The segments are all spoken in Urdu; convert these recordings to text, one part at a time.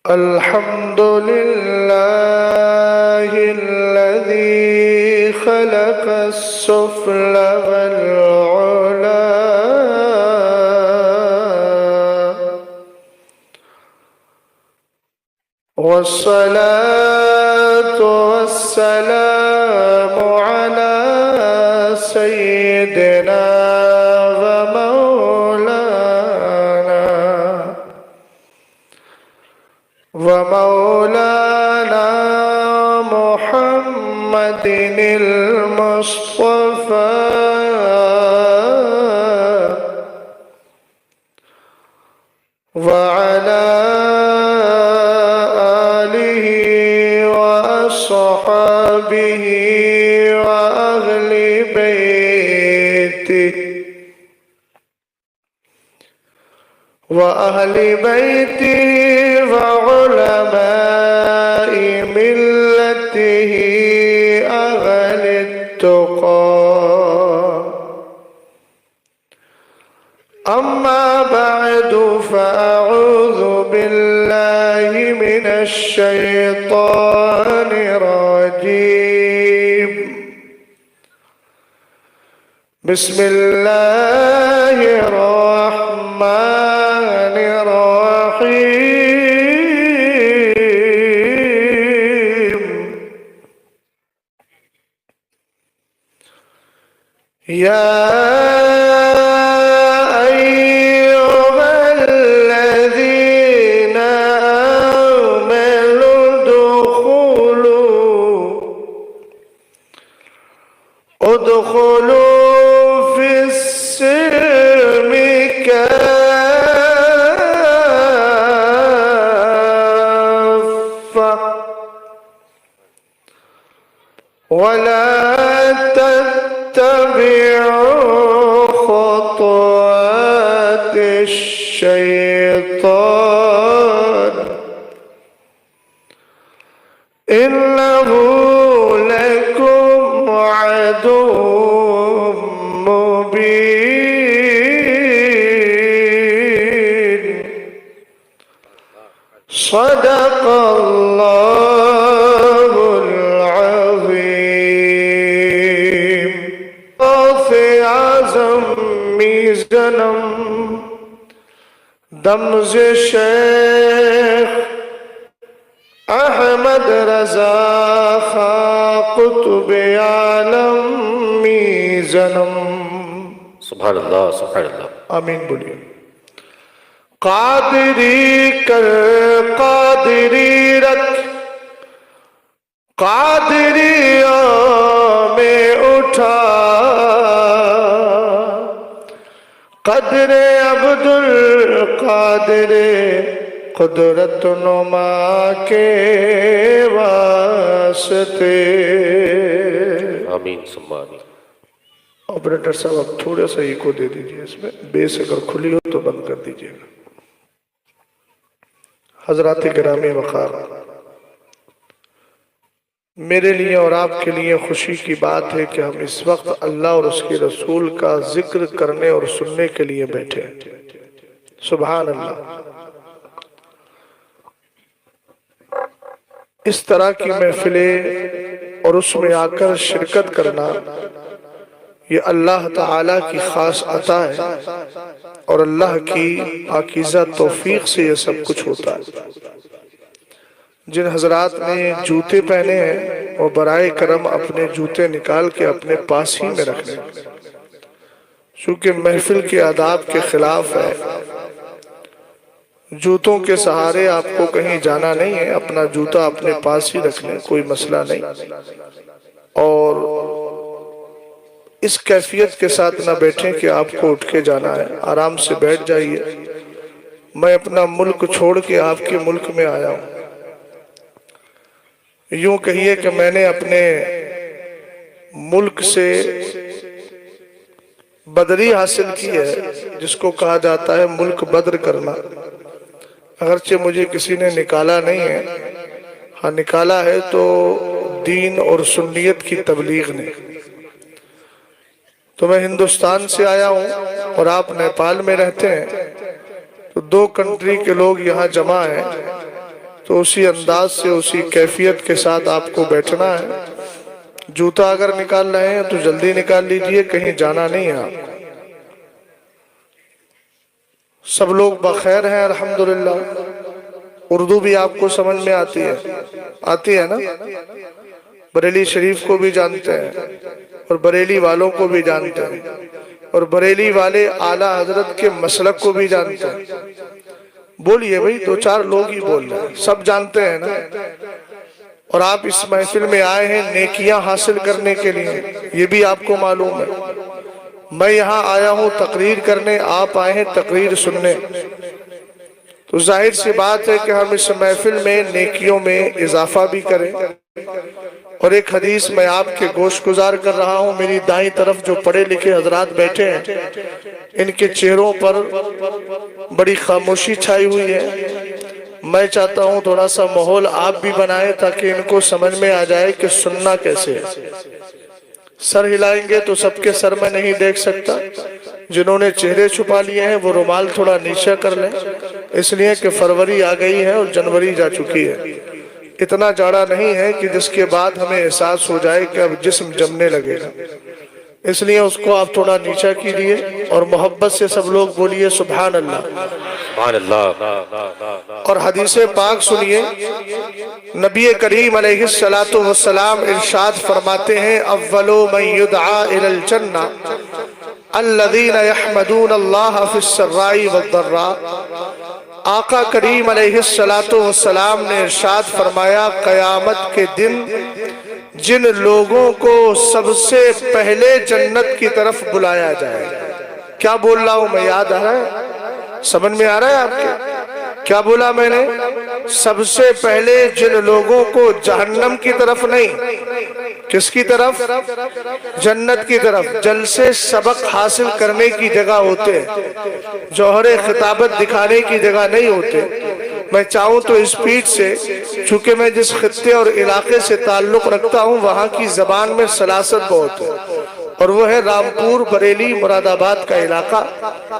الحمد لله الذي خلق السفل والعلا والصلاة والسلام على سيدنا ومولانا محمد المصطفى وعلى آله وأصحابه وأهل بيته وعلماء ملته أهل التقى. أما بعد فأعوذ بالله من الشيطان الرجيم. بسم الله الرحمن الرحيم. يا أيها الذين آمنوا ادخلوا في السلم كافة ولا تتبعوا خطوات الشيطان إنه لكم عدو مبين. صدق الله العظيم. غوث اعظم میزنم دمز شیخ احمد رضا خان قطب عالم میزنم. سبحان اللہ سبحان اللہ. آمین بولیے. قادری کر قادری رکھ قادریوں میں اٹھا قدر عبد القادر قدرت نما کے واسطے. آمین ثم آمین. آپریٹر صاحب اب تھوڑا سا ایکو دے دیجئے اس میں، بیس اگر کھلی ہو تو بند کر دیجئے گا. حضرات گرامی وقار، میرے لیے اور آپ کے لیے خوشی کی بات ہے کہ ہم اس وقت اللہ اور اس کے رسول کا ذکر کرنے اور سننے کے لیے بیٹھے ہیں. سبحان اللہ. اس طرح کی محفلیں اور اس میں آ کر شرکت کرنا یہ اللہ تعالیٰ کی خاص عطا ہے اور اللہ کی پاکیزہ توفیق سے یہ سب کچھ ہوتا ہے. جن حضرات نے جوتے پہنے ہیں وہ برائے کرم اپنے جوتے نکال کے اپنے پاس ہی میں رکھ لیں، چونکہ محفل کے آداب کے خلاف ہے. جوتوں کے سہارے آپ کو کہیں جانا نہیں ہے، اپنا جوتا اپنے پاس ہی رکھ لیں، کوئی مسئلہ نہیں. اور اس کیفیت کے ساتھ نہ بیٹھیں کہ آپ کو اٹھ کے جانا ہے، آرام سے بیٹھ جائیے. میں اپنا ملک چھوڑ کے آپ کے ملک میں آیا ہوں. یوں کہیے کہ میں نے اپنے ملک سے بدری حاصل کی ہے، جس کو کہا جاتا ہے ملک بدر کرنا. اگرچہ مجھے کسی نے نکالا نہیں ہے، ہاں نکالا ہے تو دین اور سنیت کی تبلیغ نے. تو میں ہندوستان سے آیا ہوں اور آپ نیپال میں رہتے ہیں، تو دو کنٹری کے لوگ یہاں جمع ہیں. تو اسی انداز سے اسی کیفیت کے ساتھ آپ کو بیٹھنا ہے۔ جوتا اگر نکال رہے ہیں تو جلدی نکال لیجئے، کہیں جانا نہیں ہے آپ کو۔ سب لوگ بخیر ہیں الحمدللہ۔ اردو بھی آپ کو سمجھ میں آتی ہے نا؟ بریلی شریف کو بھی جانتے ہیں اور بریلی والوں کو بھی جانتے ہیں اور بریلی والے اعلیٰ حضرت کے مسلک کو بھی جانتے ہیں۔ بولیے بھئی، دو چار لوگ ہی بول رہے ہیں، سب جانتے ہیں نا؟ اور آپ اس محفل میں آئے ہیں نیکیاں حاصل کرنے کے لیے، یہ بھی آپ کو معلوم ہے۔ میں یہاں آیا ہوں تقریر کرنے، آپ آئے ہیں تقریر سننے، تو ظاہر سی بات ہے کہ ہم اس محفل میں نیکیوں میں اضافہ بھی کریں۔ اور ایک حدیث میں آپ کے گوش گزار کر رہا ہوں۔ میری دائیں طرف جو پڑھے لکھے حضرات بیٹھے ہیں، ان کے چہروں پر بڑی خاموشی چھائی ہوئی ہے۔ میں چاہتا ہوں تھوڑا سا ماحول آپ بھی بنائیں تاکہ ان کو سمجھ میں آ جائے کہ سننا کیسے ہے۔ سر ہلائیں گے تو سب کے سر میں نہیں دیکھ سکتا، جنہوں نے چہرے چھپا لیے ہیں وہ رومال تھوڑا نیچے کر لیں، اس لیے کہ فروری آ گئی ہے اور جنوری جا چکی ہے۔ اتنا جاڑا نہیں ہے کہ جس کے بعد ہمیں احساس ہو جائے کہ اب جسم جمنے لگے گا، اس لیے اس کو آپ تھوڑا نیچا کیجئے اور محبت سے سب لوگ بولیے سبحان اللہ، سبحان اللہ۔ اور حدیث پاک سنیے۔ نبی کریم علیہ السلام ارشاد فرماتے ہیں، اول من یدعا الی الجنہ الذین یحمدون اللہ فی السراء والضراء۔ آقا کریم علیہ السلام نے ارشاد فرمایا، قیامت کے دن جن لوگوں کو سب سے پہلے جنت کی طرف بلایا جائے گا۔ کیا بول رہا ہوں میں، یاد آ رہا ہے؟ سمجھ میں آ رہا ہے آپ کے؟ کیا بولا میں نے؟ سب سے پہلے جن لوگوں کو جہنم کی طرف نہیں، کس کی طرف؟ جنت کی طرف۔ جلسے سبق حاصل کرنے کی جگہ ہوتے، جوہر خطابت دکھانے کی جگہ نہیں ہوتے۔ میں چاہوں تو اسپیڈ سے، چونکہ میں جس خطے اور علاقے سے تعلق رکھتا ہوں وہاں کی زبان میں سلاست بہت ہے، اور وہ ہے رامپور، بریلی، مراد آباد کا علاقہ،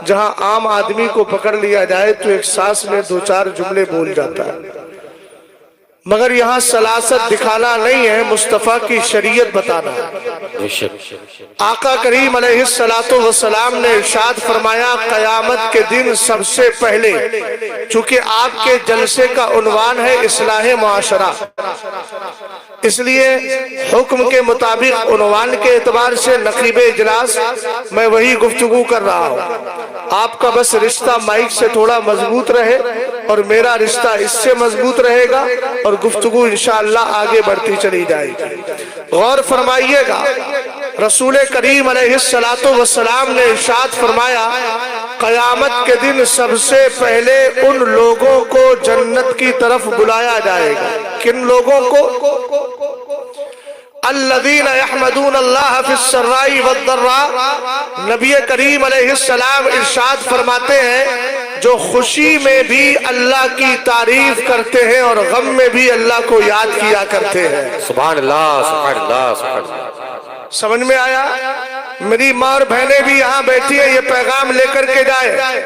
جہاں عام آدمی کو پکڑ لیا جائے تو ایک سانس میں دو چار جملے بول جاتا ہے۔ مگر یہاں سلاست دکھانا نہیں ہے، مصطفیٰ کی شریعت بتانا ہے۔ آقا کریم علیہ السلام نے ارشاد فرمایا، قیامت کے دن سب سے پہلے، چونکہ آپ کے جلسے کا عنوان ہے اصلاح معاشرہ، اس لیے حکم کے مطابق عنوان کے اعتبار سے نقیب اجلاس میں وہی گفتگو کر رہا ہوں۔ آپ کا بس رشتہ مائک سے تھوڑا مضبوط رہے اور میرا رشتہ اس سے مضبوط رہے گا، اور گفتگو انشاءاللہ آگے بڑھتی چلی جائے گی۔ غور فرمائیے گا، رسول کریم علیہ السلام نے ارشاد فرمایا، قیامت کے دن سب سے پہلے ان لوگوں کو جنت کی طرف بلایا جائے گا۔ کن لوگوں کو؟ الذین یحمدون اللہ فی السراء والضراء۔ نبی کریم علیہ السلام ارشاد فرماتے ہیں، جو خوشی میں بھی اللہ کی تعریف کرتے ہیں اور غم میں بھی اللہ کو یاد کیا کرتے ہیں۔ سبحان اللہ، سبحان اللہ، سبحان اللہ۔ سمجھ میں آیا؟ میری ماں اور بہنیں بھی یہاں بیٹھی ہیں، یہ پیغام لے کر کے جائے۔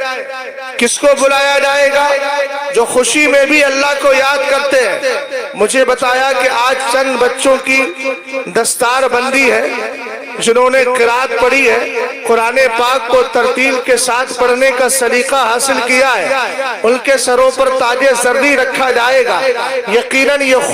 کس کو بلایا جائے گا؟ جو خوشی میں بھی اللہ کو یاد کرتے ہیں۔ مجھے بتایا کہ آج چند بچوں کی دستار بندی ہے، جنہوں نے قرات پڑھی ہے، قرآن پاک کو ترتیل کے ساتھ پڑھنے کا سلیقہ حاصل کیا ہے، ان کے سروں پر تاج زرری رکھا جائے گا۔ یقیناً یہ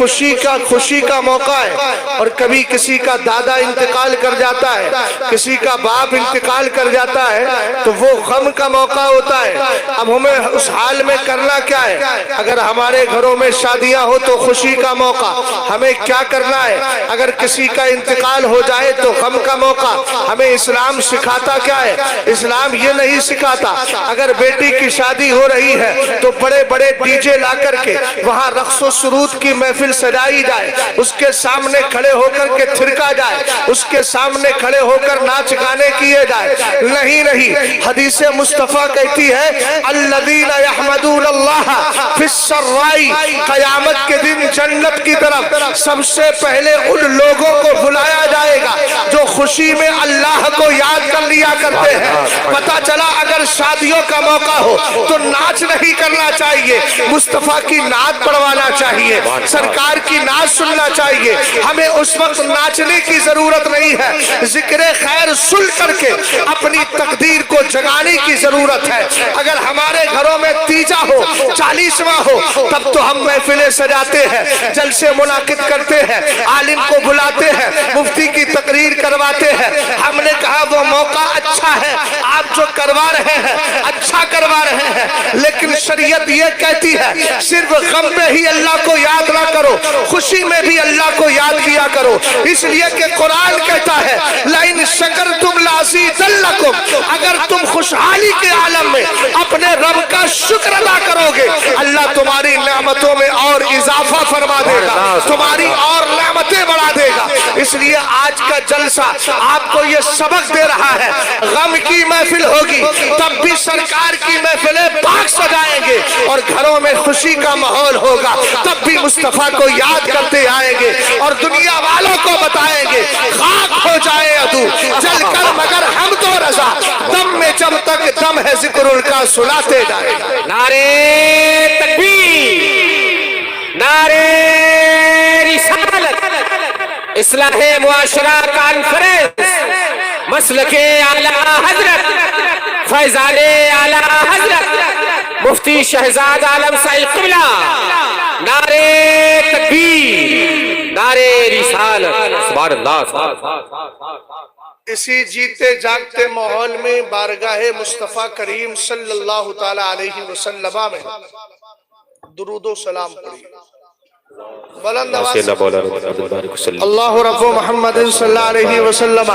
خوشی کا موقع ہے، اور کبھی کسی کا دادا انتقال کر جاتا ہے، کسی کا باپ انتقال کر جاتا ہے، تو وہ غم کا موقع ہوتا ہے۔ اب ہمیں اس حال میں کرنا کیا ہے؟ اگر ہمارے گھروں میں شادیاں ہو تو خوشی کا موقع، ہمیں کیا کرنا ہے؟ اگر کسی کا انتقال ہو جائے تو غم کا موقع، ہمیں اسلام سکھاتا کیا ہے؟ اسلام یہ نہیں سکھاتا اگر بیٹی کی شادی ہو رہی ہے تو بڑے بڑے ڈی جے لا کر کے وہاں رقص و سرود کی محفل سجائی جائے، اس کے سامنے کھڑے ہو کر کے تھرکا جائے، اس کے سامنے کھڑے ہو کر ناچ گانے کیے جائے۔ نہیں، حدیث مصطفیٰ کہتی ہے، الذین یحمدون اللہ فی السراء، قیامت کے دن جنت کی طرف سب سے پہلے ان لوگوں کو بلایا جائے گا جو خوشی میں اللہ کو یاد کر لیا کرتے ہیں. پتا چلا اگر شادیوں کا موقع ہو تو ناچ نہیں کرنا چاہیے, مصطفیٰ کی نعت پڑھوانا چاہیے, سرکار کی نعت سننا چاہیے. ہمیں اس وقت ناچنے کی ضرورت نہیں ہے, ذکر خیر سن کر کے اپنی تقدیر کو جگانے کی ضرورت ہے. اگر ہمارے گھروں میں تیجا ہو, 40واں ہو, تب تو ہم محفلیں سجاتے ہیں, جلسے منعقد کرتے ہیں, عالم کو بلاتے ہیں, مفتی کی تقریر کرواتے ہیں. ہم نے کہا وہ موقع اچھا ہے, آپ جو کروا رہے ہیں اچھا کروا رہے ہیں, لیکن شریعت یہ کہتی ہے صرف غم میں ہی اللہ کو یاد نہ کرو, خوشی میں بھی اللہ کو یاد کیا کرو. اس لیے کہ قرآن کہتا ہے لَإِن شَكَرْتُمْ لَأَزِيدَنَّكُمْ, اگر تم خوشحالی کے عالم میں اپنے رب کا شکر ادا کرو گے اللہ تمہاری نعمتوں میں اور اضافہ فرما دے گا, تمہاری اور نعمتیں بڑھا دے گا. اس لیے آج کا جلسہ آپ کو یہ سبق دے رہا ہے, غم کی محفل ہوگی تب بھی سرکار کی محفلیں پاک سجائیں گے, اور گھروں میں خوشی کا ماحول ہوگا تب بھی مصطفیٰ کو یاد کرتے آئیں گے, اور دنیا والوں کو بتائیں گے خاک ہو جائے عدو جل کر مگر ہم تو رضا, دم میں جب تک دم ہے ذکر ان کا سناتے جائے گا. نعرے تکبیر, نعرے رسالت, اصلاح معاشرہ کانفرنس, مسلک اعلیٰ حضرت فیضان اعلیٰ حضرت مفتی شہزاد عالم صاحب قبلہ, نعرے تکبیر, نعرے رسالت. سبحان اللہ. اسی جیتے جاگتے ماحول میں بارگاہ مصطفیٰ کریم صلی اللہ تعالی علیہ وسلم میں درود و سلام پڑھیے. بلند آواز اللہ رب محمد صلی اللہ علیہ وسلم,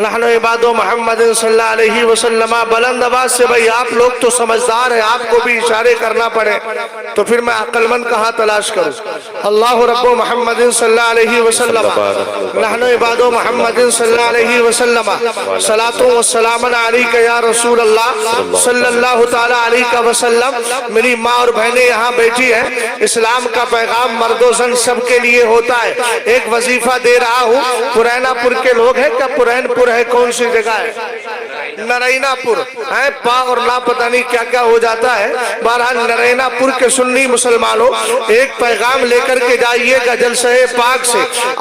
نحن عباد محمد صلی اللہ علیہ وسلم. بلند آواز سے بھئی آپ لوگ تو سمجھدار ہیں, آپ کو بھی اشارے کرنا پڑے تو پھر میں عقل مند کہاں تلاش کروں. اللہ رب محمد صلی اللہ علیہ وسلم, نحن عباد محمد صلی اللہ علیہ وسلم, صلاۃ و سلام علیک یا رسول اللہ صلی اللہ تعالی علیہ وسلم. میری ماں اور بہنیں یہاں بیٹھی ہیں, اسلام کا پیغام مرد و زن سب کے لیے ہوتا ہے. ایک وظیفہ دے رہا ہوں, پرینہ پور کے لوگ ہیں کیا؟ پرین پور ہے کون سی جگہ ہے؟ نرینہ پور ہے, پا اور لا پتہ نہیں کیا کیا ہو جاتا ہے. بہرحال نرینہ پور کے سنی مسلمانوں ایک پیغام لے کر کے جائیے گا جلسہ پاک سے.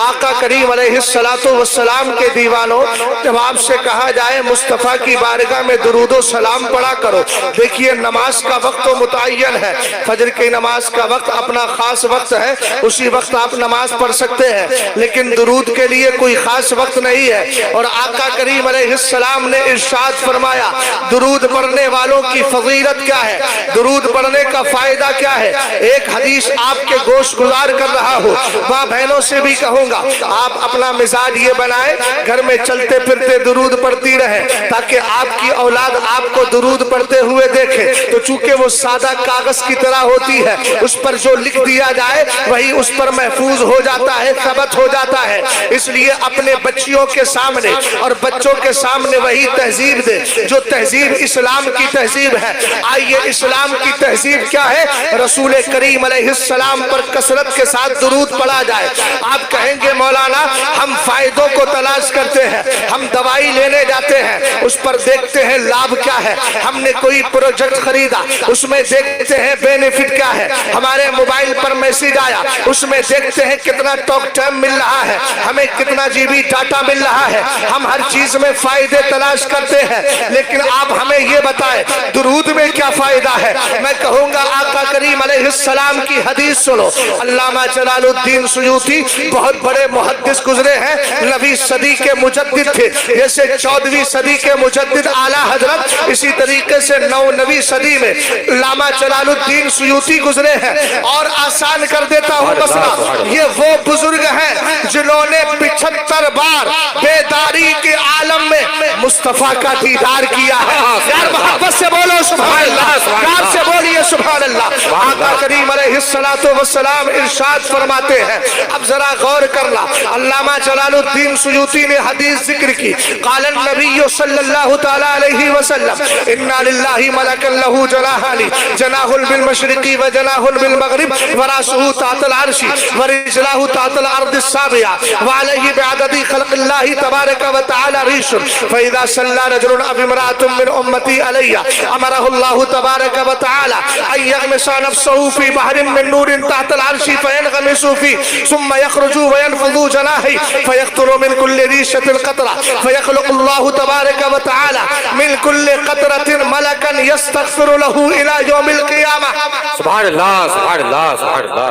آقا کریم علیہ السلام کے دیوانوں, جب آپ سے کہا جائے مصطفیٰ کی بارگاہ میں درود و سلام پڑھا کرو, دیکھیے نماز کا وقت تو متعین ہے, فجر کی نماز کا وقت اپنا خاص وقت ہے, اسی وقت آپ نماز پڑھ سکتے ہیں, لیکن درود کے لیے کوئی خاص وقت نہیں ہے. اور آقا کریم علیہ السلام نے ارشاد فرمایا درود پڑھنے والوں کی فضیلت کیا ہے, درود پڑھنے کا فائدہ کیا ہے. ایک حدیث آپ کے گوش گزار کر رہا ہوں, ماں بہنوں سے بھی کہوں گا آپ اپنا مزاج یہ بنائیں گھر میں چلتے پھرتے درود پڑھتی رہیں, تاکہ آپ کی اولاد آپ کو درود پڑھتے ہوئے دیکھے. تو چونکہ وہ سادہ کاغذ کی طرح ہوتی ہے, اس پر جو لکھ دیا جائے وہی اس پر محفوظ ہو جاتا ہے, ثبت ہو جاتا ہے. اس لیے اپنے بچیوں کے سامنے اور بچوں کے سامنے وہی تہذیب دے جو تہذیب اسلام کی تہذیب ہے. آئیے اسلام کی تہذیب کیا ہے, رسول کریم علیہ السلام پر کثرت کے ساتھ درود پڑھا جائے. آپ کہیں گے مولانا ہم فائدوں کو تلاش کرتے ہیں, ہم دوائی لینے جاتے ہیں, اس پر دیکھتے ہیں لابھ کیا ہے, ہم نے کوئی پروجیکٹ خریدا اس میں دیکھتے ہیں بینیفٹ کیا ہے, ہمارے موبائل پر میسیج آیا اس میں دیکھتے ہیں کتنا ٹاک ٹائم مل رہا ہے, ہمیں کتنا جی بی ڈاٹا مل رہا ہے. ہم ہر چیز میں فائدے تلاش کرتے ہیں, لیکن آپ ہمیں یہ بتائیں درود میں کیا فائدہ ہے. میں کہوں گا آقا کریم علیہ السلام کی حدیث سنو. علامہ جلال الدین سیوطی بہت بڑے محدث گزرے ہیں, نویں صدی کے مجدد تھے, جیسے 14ویں صدی کے مجدد اعلیٰ حضرت, اسی طریقے سے 9ویں صدی میں علامہ جلال الدین سیوطی گزرے ہیں. اور آسان کر دیتا ہوں مسئلہ, یہ وہ بزرگ ہیں جنہوں نے 75 بار بیداری کے عالم میں مصطفیٰ کا دیدار کیا ہے. یار محبت سے بولو سبحان اللہ, پیار سے بولیے سبحان اللہ. آقا کریم علیہ السلام ارشاد فرماتے ہیں, اب ذرا غور کرنا. علامہ جلال الدین سیوطی نے حدیث ذکر کی, قال النبی صلی اللہ تعالی علیہ وسلم انا للہ ملکا لہ جناحان, جناح بالمشرق و جناح بالمغرب وراسہ تحت العرش ورجلہ تحت الارض السابعہ وعلیہ بعدد خلق اللہ تبارک و تعالی ریش فاذا صلی رجل اب امرأة من امتی علیہ امرہ اللہ تبارک و تعالی ان یغمس نفسه فی بحر من نور تحت العرش فینغمس فی ثم یخرج وینفض جناحی فیقتل من کل ریشة قطرہ فیخلق اللہ تبارک و تعالی من کل قطرة ملکا یستغفر له الى یوم القیامہ. سبحان اللہ, سبحان اللہ, سبحان اللہ.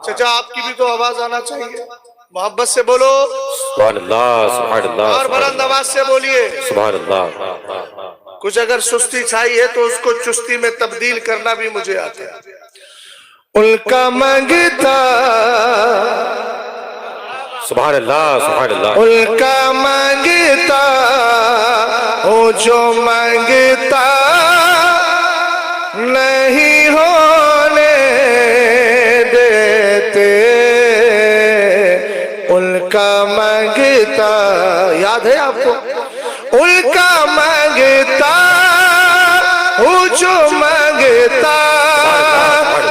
چچا آپ کی بھی تو آواز آنا چاہیے, محبت سے بولو سبحان اللہ, سبحان اللہ, اور بلند آواز سے بولیے سبحان اللہ. کچھ اگر سستی چاہیے تو اس کو چستی میں تبدیل کرنا بھی مجھے آتا ہے. ان کا مانگتا سبحان اللہ, سبحان اللہ. ان کا مانگتا ہو جو مانگتا نہیں ہونے دیتے, ان کا مانگتا یاد ہے آپ کو, ان کا مانگتا ہو جو مانگتا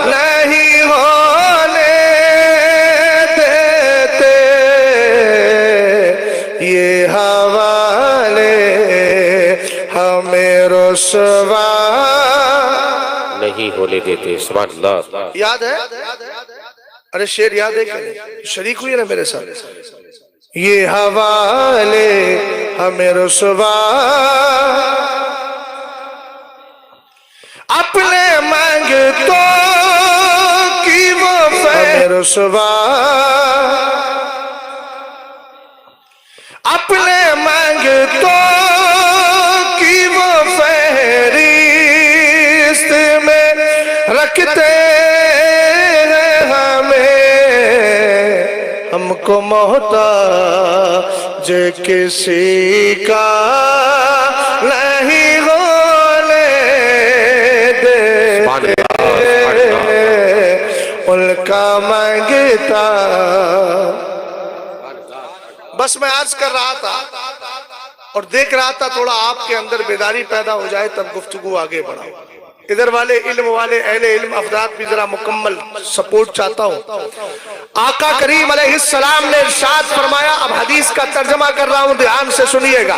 نہیں ہونے دیتے, یہ حوالے ہمیں رسوا نہیں ہونے دیتے. سبحان اللہ. یاد ہے, ارے شعر یاد ہے کہ شریک ہوئی نا میرے ساتھ. یہ حوالے ہمیں رسوا اپنے مانگتوں کی وہ ہمیں رسوا اپنے مانگتوں کی وہ فہرست میں رکھتے ہیں ہمیں, ہم کو محتاج کسی کا نہیں ہونے دیتے, ان کا مانگتا. بس میں عرض کر رہا تھا اور دیکھ رہا تھا تھوڑا آپ کے اندر بیداری پیدا ہو جائے تب گفتگو آگے بڑھاؤ. ادھر والے علم والے اہل علم افراد بھی ذرا مکمل سپورٹ چاہتا ہوں. آقا کریم علیہ السلام نے ارشاد فرمایا, اب حدیث کا ترجمہ کر رہا ہوں, دھیان سے سنیے گا.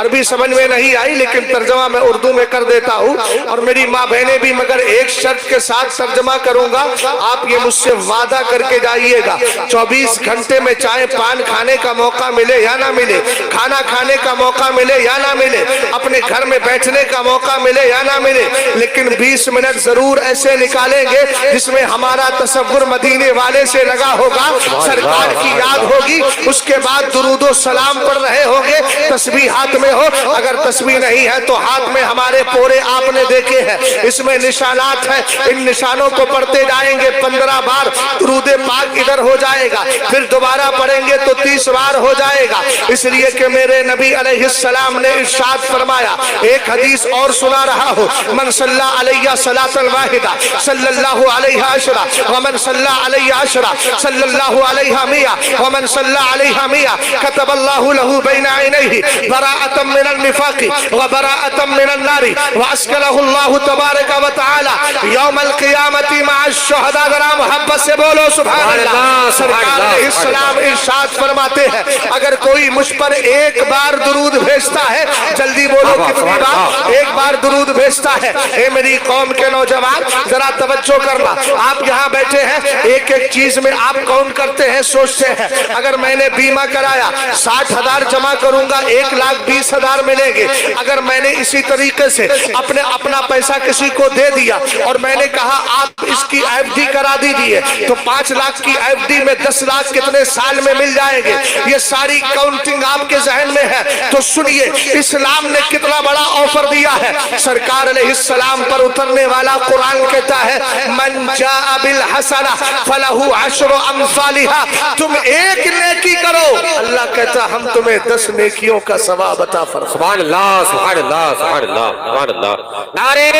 عربی سمجھ میں نہیں آئی لیکن ترجمہ میں اردو میں کر دیتا ہوں, اور میری ماں بہنیں بھی, مگر ایک شرط کے ساتھ ترجمہ کروں گا. آپ یہ مجھ سے وعدہ کر کے جائیے گا, 24 گھنٹے میں چائے پان کھانے کا موقع ملے یا نہ ملے, کھانا کھانے کا موقع ملے یا نہ ملے, اپنے گھر میں بیٹھنے کا موقع ملے یا نہ ملے, لیکن 20 منٹ ضرور ایسے نکالیں گے جس میں ہمارا تصور مدینے والے سے لگا ہوگا, سرکار کی یاد ہوگی, اس کے بعد درود و سلام پڑھ رہے ہوں گے, تسبیح ہاتھ میں ہو, اگر تسبیح نہیں ہے تو ہاتھ میں ہمارے پورے آپ نے دیکھے ہیں, اس میں نشانات ہیں, ان نشانوں کو پڑھتے جائیں گے 15 بار, درود پاک ادھر ہو جائے گا, پھر دوبارہ پڑھیں گے تو 30 بار ہو جائے گا, اس لیے کہ میرے نبی علیہ السلام نے ارشاد فرمایا. ایک حدیث اور سنا رہا ہوں, من صلی علیہ صلاۃ الواحدہ صلی اللہ علیہ عشرہ ومن صلی علیہ عشرہ صلی اللہ علیہ مئہ ومن صلی علیہ مئہ كتب اللہ له بین عینیہ براءۃ من النفاق وبراءۃ من النار واسکنہ اللہ تبارک و تعالی یوم القیامت مع الشہداء. ذرا محبت سے بولو سبحان اللہ. سرکار علیہ السلام ارشاد فرماتے ہیں, اگر کوئی مجھ پر ایک بار درود بھیجتا ہے, جلدی بولو کتنی بار, ایک بار درود بھیجتا ہے. اے میری قوم کے نوجوان ذرا توجہ کرنا, آپ یہاں بیٹھے ہیں, ایک ایک چیز میں آپ کون کرتے ہیں, سوچتے ہیں. اگر میں نے بیمہ کرایا 60,000 جمع کروں گا 1,20,000 ملیں گے. اگر میں نے اسی طریقے سے اپنا پیسہ کسی کو دے دیا اور میں نے کہا آپ اس کی ایف ڈی کرا دیجئے, تو 5 لاکھ کی ایف ڈی میں 10 لاکھ کتنے سال میں مل جائیں گے. یہ ساری کاؤنٹنگ آپ کے ذہن میں ہے. تو سنیے, اسلام نے کتنا بڑا آفر دیا ہے. سرکار علیہ السلام پر اترنے والا قرآن کہتا ہے من جاء بالحسنہ فلہ عشر امثالہا، تم ایک نیکی کرو اللہ کہتا ہم تمہیں 10 نیکیوں کا ثواب عطا فرمائیں۔ سبحان اللہ سبحان اللہ سبحان اللہ سبحان اللہ۔ نعرہ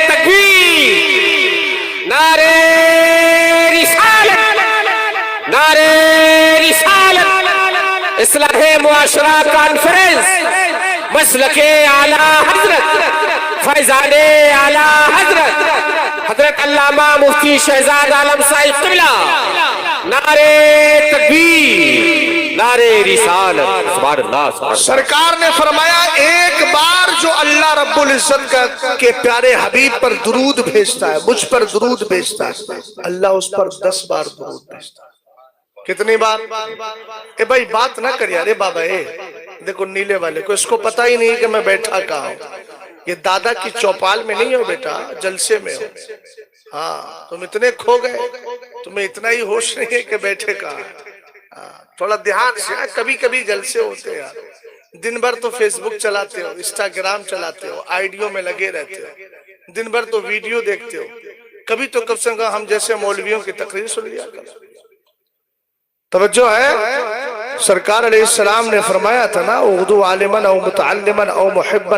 تکبیر، نعرہ رسالت، نعرہ رسالت، اصلاح معاشرہ کانفرنس، مسلک اعلیٰ حضرت، فیضان اعلیٰ حضرت حضرت علامہ مفتی شہزاد عالم صاحب قبلہ، نعرہ تکبیر، نعرہ رسالت، سبحان اللہ سبحان اللہ۔ سرکار نے فرمایا ایک بار جو اللہ رب العزت کے پیارے حبیب پر درود بھیجتا ہے، مجھ پر درود بھیجتا ہے، اللہ اس پر 10 بار درود بھیجتا ہے۔ کتنی بار؟ اے بھائی بات نہ کر یار، بابا دیکھو نیلے والے کو، اس کو پتہ ہی نہیں کہ میں بیٹھا کہاں ہوں، یہ دادا کی چوپال میں نہیں ہو بیٹا، جلسے میں ہو۔ ہاں تم اتنے کھو گئے، تمہیں اتنا ہی ہوش نہیں ہے کہ بیٹھے کہاں۔ تھوڑا دھیان سے، کبھی کبھی جلسے ہوتے ہیں یار، دن بھر تو فیس بک چلاتے ہو، انسٹاگرام چلاتے ہو، آئیڈیو میں لگے رہتے ہو، دن بھر تو ویڈیو دیکھتے ہو، کبھی تو کب سے ہم جیسے مولویوں کی تقریر سن لیا کرو۔ توجہ ہے، سرکار علیہ السلام نے فرمایا تھا نا اغدو عالما او متعلما او محبا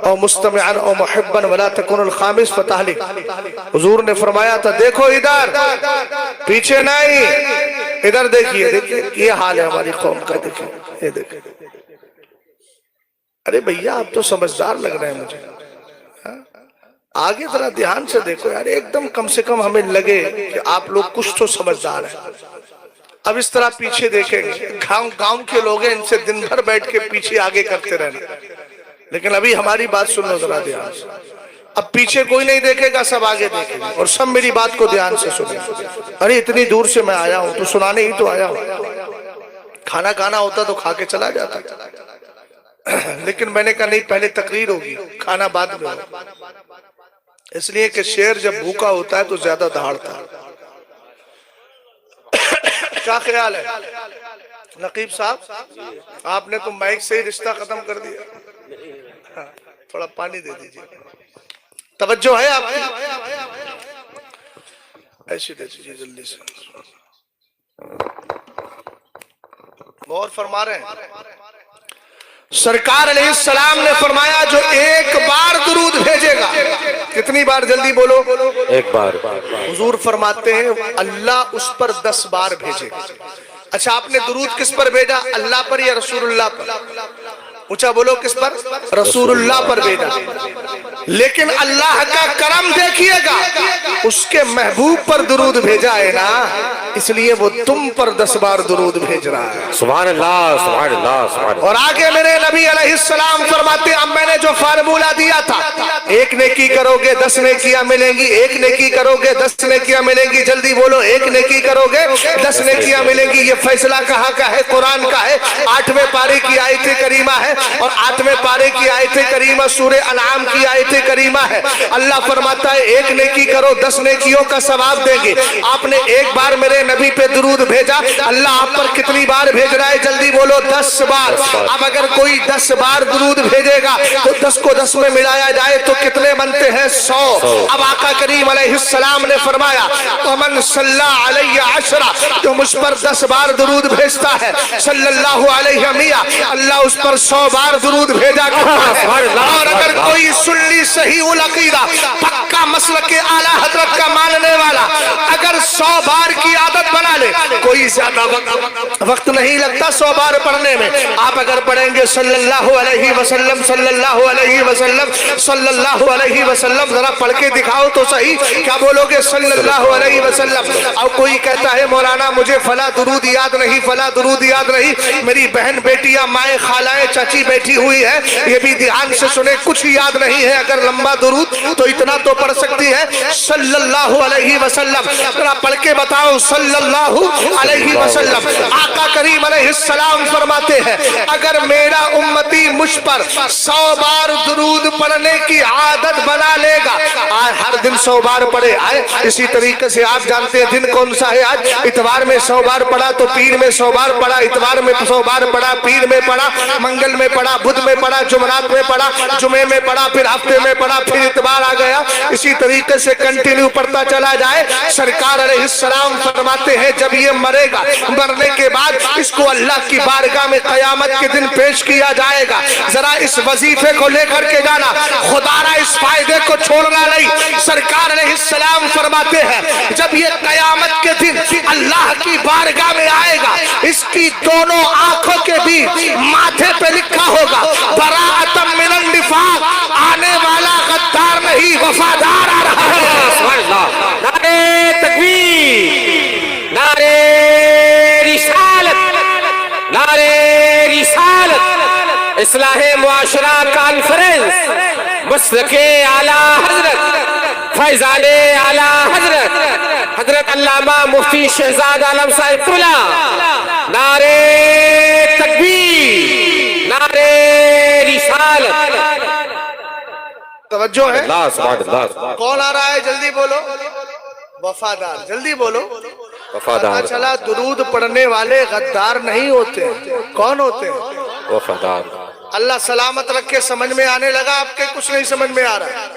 او مستمعا او محبا ولا تکن الخامس فتہلک۔ حضور نے فرمایا تھا دیکھو ادھر، پیچھے نہیں، ادھر دیکھیے، دیکھیے یہ حال ہے ہماری قوم کا، دیکھیں یہ دیکھیں۔ ارے بھیا آپ تو سمجھدار لگ رہے ہیں مجھے، آگے ذرا دھیان سے دیکھو یار، ایک دم کم سے کم ہمیں لگے کہ آپ لوگ کچھ تو سمجھدار ہیں۔ اب اس طرح پیچھے دیکھیں گے، گاؤں کے لوگ ہیں، ان سے دن بھر بیٹھ کے پیچھے آگے کرتے رہنا، لیکن ابھی ہماری بات سنو ذرا دھیان سے۔ اب پیچھے کوئی نہیں دیکھے گا، سب آگے دیکھیں گے، اور سب میری بات کو دھیان سے سنیں۔ ارے اتنی دور سے میں آیا ہوں تو سنانے ہی تو آیا ہوں، کھانا کھانا ہوتا تو کھا کے چلا جاتا، لیکن میں نے کہا نہیں پہلے تقریر ہوگی، کھانا بعد میں ہوگا، اس لیے کہ شیر جب بھوکا ہوتا ہے تو زیادہ دہاڑتا ہے۔ کیا خیال ہے نقیب صاحب؟ آپ نے تو مائک سے ہی رشتہ ختم کر دیا، تھوڑا پانی دے دیجیے، توجہ ہے آپ کی؟ ایسے دے دیجیے جلدی سے، غور فرما رہے ہیں۔ سرکار علیہ السلام نے فرمایا جو ایک بار درود بھیجے گا، کتنی بار؟ جلدی بولو، ایک بار۔ حضور فرماتے ہیں اللہ اس پر 10 بار بھیجے گا۔ اچھا آپ نے درود کس پر بھیجا؟ اللہ پر یا رسول اللہ پر؟ اونچا بولو کس پر؟ رسول اللہ پر بھیجا، لیکن اللہ کا کرم دیکھیے گا، اس کے محبوب پر درود بھیجا ہے نا، اس لیے وہ تم پر 10 بار درود بھیج رہا ہے۔ سبحان اللہ سبحان اللہ سبحان اللہ۔ اور آگے میرے نبی علیہ السلام فرماتے اب میں نے جو فارمولہ دیا تھا، ایک نیکی کرو گے 10 نیکیاں ملیں گی، ایک نیکی کرو گے 10 نیکیاں ملیں گی، جلدی بولو، ایک نیکی کرو گے 10 نیکیاں ملیں گی۔ یہ فیصلہ کہاں کا ہے؟ قرآن کا ہے، 8ویں پارے کی آیت کریمہ ہے، اور 8ویں پارے کی آیت کریمہ سورہ انعام کی آیت کریمہ ہے۔ اللہ فرماتا ہے ایک نیکی کرو 10 نیکیوں کا ثواب دیں گے۔ آپ نے ایک بار میرے نبی پہ درود بھیجا، اللہ آپ پر کتنی بار بھیج رہا ہے؟ جلدی بولو، 10 بار۔ اب اگر کوئی 10 بار درود بھیجے گا تو 10 کو 10 میں ملایا جائے تو کتنے بنتے ہیں؟ 100۔ اب آقا کریم علیہ السلام نے فرمایا ومن صلی علیہ 10، جو مجھ پر 10 بار درود بھیجتا ہے صلی اللہ علیہ میاں، اللہ اس پر 100 بار درود بھیجا کرتا ہے۔ اور اگر کوئی سنی صحیح العقیدہ پکا مسلک اعلیٰ حضرت کا ماننے والا اگر 100 بار کی عادت بنا لے، کوئی زیادہ وقت نہیں لگتا 100 بار پڑھنے میں، آپ اگر پڑھیں گے صلی اللہ علیہ وسلم صلی اللہ علیہ وسلم صلی اللہ علیہ وسلم، ذرا پڑھ کے دکھاؤ تو صحیح، کیا بولو گے؟ صلی اللہ علیہ وسلم۔ اور کوئی کہتا ہے مولانا مجھے فلاں درود یاد نہیں، فلاں درود یاد نہیں، میری بہن بیٹیاں مائیں خالائیں چاچی بیٹھی ہوئی ہے، یہ بھی دھیان سے سنے، کچھ یاد نہیں ہے، اگر لمبا درود تو اتنا تو پڑھ سکتی ہے صلی اللہ علیہ وسلم، ذرا پڑھ کے بتاؤ صلی اللہ علیہ وسلم۔ آقا کریم علیہ السلام فرماتے ہیں اگر میرا امتی مجھ پر 100 بار درود پڑھنے کی عادت بنا لے گا، ہر دن 100 بار پڑھے آئے، اسی طریقے سے آپ جانتے ہیں دن کون سا ہے آج؟ اتوار میں 100 بار پڑھا تو پیر میں 100 بار پڑھا، اتوار میں 100 بار پڑھا، پیر میں پڑھا، منگل میں پڑھا, بدھ میں پڑھا, جمعرات میں پڑھا, جمعے میں پڑھا, پھر ہفتے میں پڑھا, پھر اتوار آ گیا, اسی طریقے سے کنٹینیو پڑھتا چلا جائے. سرکار علیہ السلام فرماتے ہیں جب یہ مرے گا, مرنے کے بعد اس کو اللہ کی بارگاہ میں قیامت کے دن پیش کیا جائے گا. ذرا اس وظیفے کو لے کر کے جانا, خدا را اس فائدے کو چھوڑنا نہیں. سرکار علیہ السلام فرماتے ہیں جب یہ قیامت کے دن اللہ کی بارگاہ میں آئے گا, اس کی دونوں آنکھوں کے بیچ ماتھے پہ لکھا ہوگا براءۃ من النفاق, آنے والا غدار نہیں وفادار آ رہا ہے. سبحان اللہ. نعرہ تکبیر, نعرہ رسالت, نعرہ رسالت. اصلاح معاشرہ کانفرنس, مسلک اعلیٰ حضرت, فیضان اعلیٰ حضرت حضرت علامہ مفتی شہزاد عالم صاحب طلع. نعرہ تکبیر, نعرہ رسالت. توجہ ہے, اللہ سبحان اللہ. کون آ رہا ہے جلدی بولو, وفادار, جلدی بولو. وفادار, پتہ چلا درود پڑھنے والے غدار نہیں ہوتے, کون ہوتے ہیں؟ وفادار. اللہ سلامت رکھے. سمجھ میں آنے لگا آپ کے؟ کچھ نہیں سمجھ میں آ رہا ہے.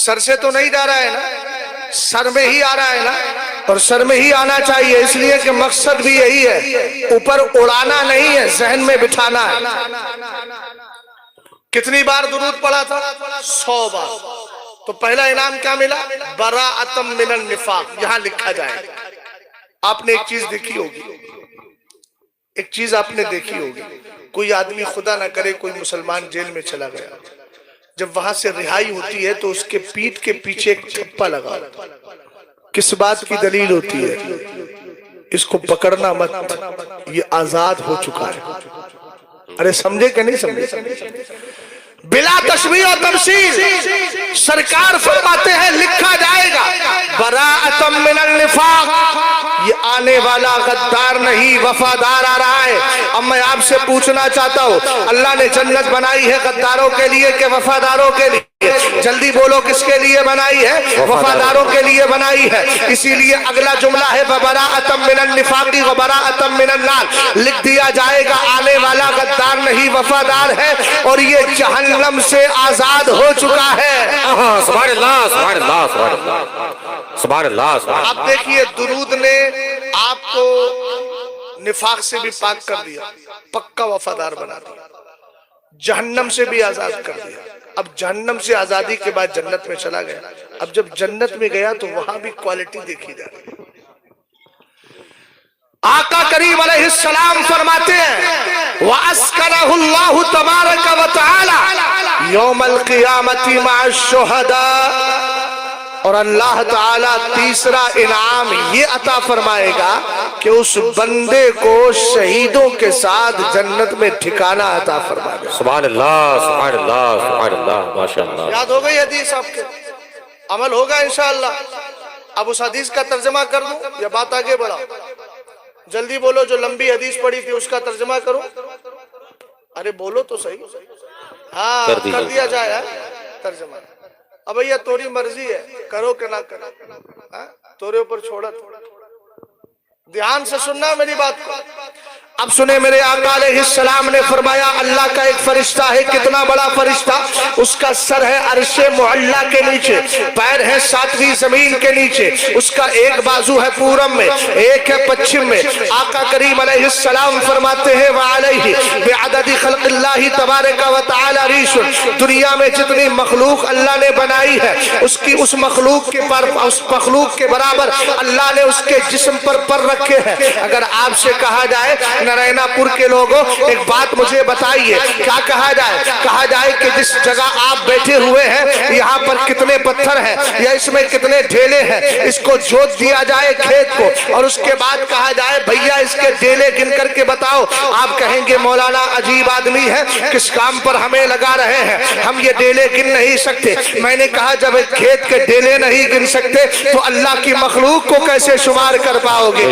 سر سے تو نہیں جا رہا ہے نا, سر میں ہی آ رہا ہے نا, اور سر میں ہی آنا چاہیے, اس لیے کہ مقصد بھی یہی ہے, اوپر اڑانا نہیں ہے, ذہن میں بٹھانا ہے. کتنی بار درود پڑھا تھا؟ 100 بار. تو پہلا انعام کیا ملا؟ براءۃ من النفاق. یہاں لکھا جائے. آپ نے ایک چیز دیکھی ہوگی, ایک چیز آپ نے دیکھی ہوگی, کوئی آدمی خدا نہ کرے کوئی مسلمان جیل میں چلا گیا, جب وہاں سے رہائی ہوتی ہے تو اس کے پیٹھ کے پیچھے ایک ٹھپا لگا. کس بات کی دلیل ہوتی ہے؟ اس کو پکڑنا مت, یہ آزاد ہو چکا ہے. ارے سمجھے کہ نہیں سمجھے؟ بلا تشبیہ و تمثیل سرکار فرماتے ہیں لکھا جائے گا براءۃ من النفاق, یہ آنے والا غدار نہیں وفادار آ رہا ہے. اب میں آپ سے پوچھنا چاہتا ہوں, اللہ نے جنت بنائی ہے غداروں کے لیے کہ وفاداروں کے لیے؟ جلدی بولو, کس کے لیے بنائی ہے؟ وفاداروں کے لیے بنائی ہے. اسی لیے اگلا جملہ ہے براءۃ من النفاق وبراءۃ من النار. لکھ دیا جائے گا آنے والا غدار نہیں وفادار ہے, اور یہ جہنم سے آزاد ہو چکا ہے. سبحان اللہ, سبحان اللہ, سبحان اللہ, سبحان اللہ. آپ دیکھیے درود نے آپ کو نفاق سے بھی پاک کر دیا, پکا وفادار بنا دیا, جہنم سے بھی آزاد کر دیا. اب جہنم سے آزادی کے بعد جنت میں چلا گیا. اب جب جنت میں گیا تو وہاں بھی کوالٹی دیکھی جا رہی ہے. آقا کریم علیہ السلام فرماتے ہیں وَأَسْكَنَهُ اللَّهُ تَبَارَكَ وَتَعَالَى يَوْمَ الْقِيَامَةِ مَعَ الشُّهَدَاءِ. اور اللہ تعالیٰ تیسرا انعام یہ عطا فرمائے گا کہ اس بندے کو شہیدوں کے ساتھ جنت میں ٹھکانہ عطا فرمائے گا. سبحان اللہ, سبحان اللہ, سبحان اللہ, ماشاءاللہ. یاد ہو گئی حدیث آپ کے؟ عمل ہوگا انشاءاللہ. اب اس حدیث کا ترجمہ کر دوں یا بات آگے بڑھا؟ جلدی بولو, جو لمبی حدیث پڑھی تھی اس کا ترجمہ کروں؟ ارے بولو تو صحیح. ہاں کر دیا جائے ترجمہ. اب یہ توری مرضی ہے, کرو کہ نہ کرو, تورے اوپر چھوڑا. دھیان سے سننا میری بات کو. اب سنیں میرے آقا علیہ السلام نے فرمایا اللہ کا ایک فرشتہ ہے. کتنا بڑا فرشتہ؟ اس کا سر ہے عرش معلیٰ کے نیچے, پیر ہے 7ویں زمین کے نیچے, اس کا ایک بازو ہے پورم میں, ایک ہے پچھم میں. آقا کریم علیہ السلام فرماتے ہیں وعلیہ بعدد خلق اللہ تبارک و تعالی ریش. دنیا میں جتنی مخلوق اللہ نے بنائی ہے اس کی اس مخلوق کے برابر اللہ نے اس کے جسم پر رکھے ہیں. اگر آپ سے کہا جائے نرائنہ پور کے لوگوں ایک بات مجھے بتائیے, کیا کہا جائے؟ کہا جائے کہ جس جگہ آپ بیٹھے ہوئے ہیں یہاں پر کتنے پتھر ہیں یا اس میں کتنے ڈھیلے ہیں, اس کو جوت دیا جائے کھیت کو, اور اس کے بعد کہا جائے بھیا اس کے ڈھیلے گن کر کے بتاؤ. آپ کہیں گے مولانا عجیب آدمی ہے, کس کام پر ہمیں لگا رہے ہیں, ہم یہ ڈھیلے گن نہیں سکتے. میں نے کہا جب ایک کھیت کے ڈھیلے نہیں گن سکتے تو اللہ کی مخلوق کو کیسے شمار کر پاؤ گے؟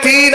3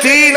3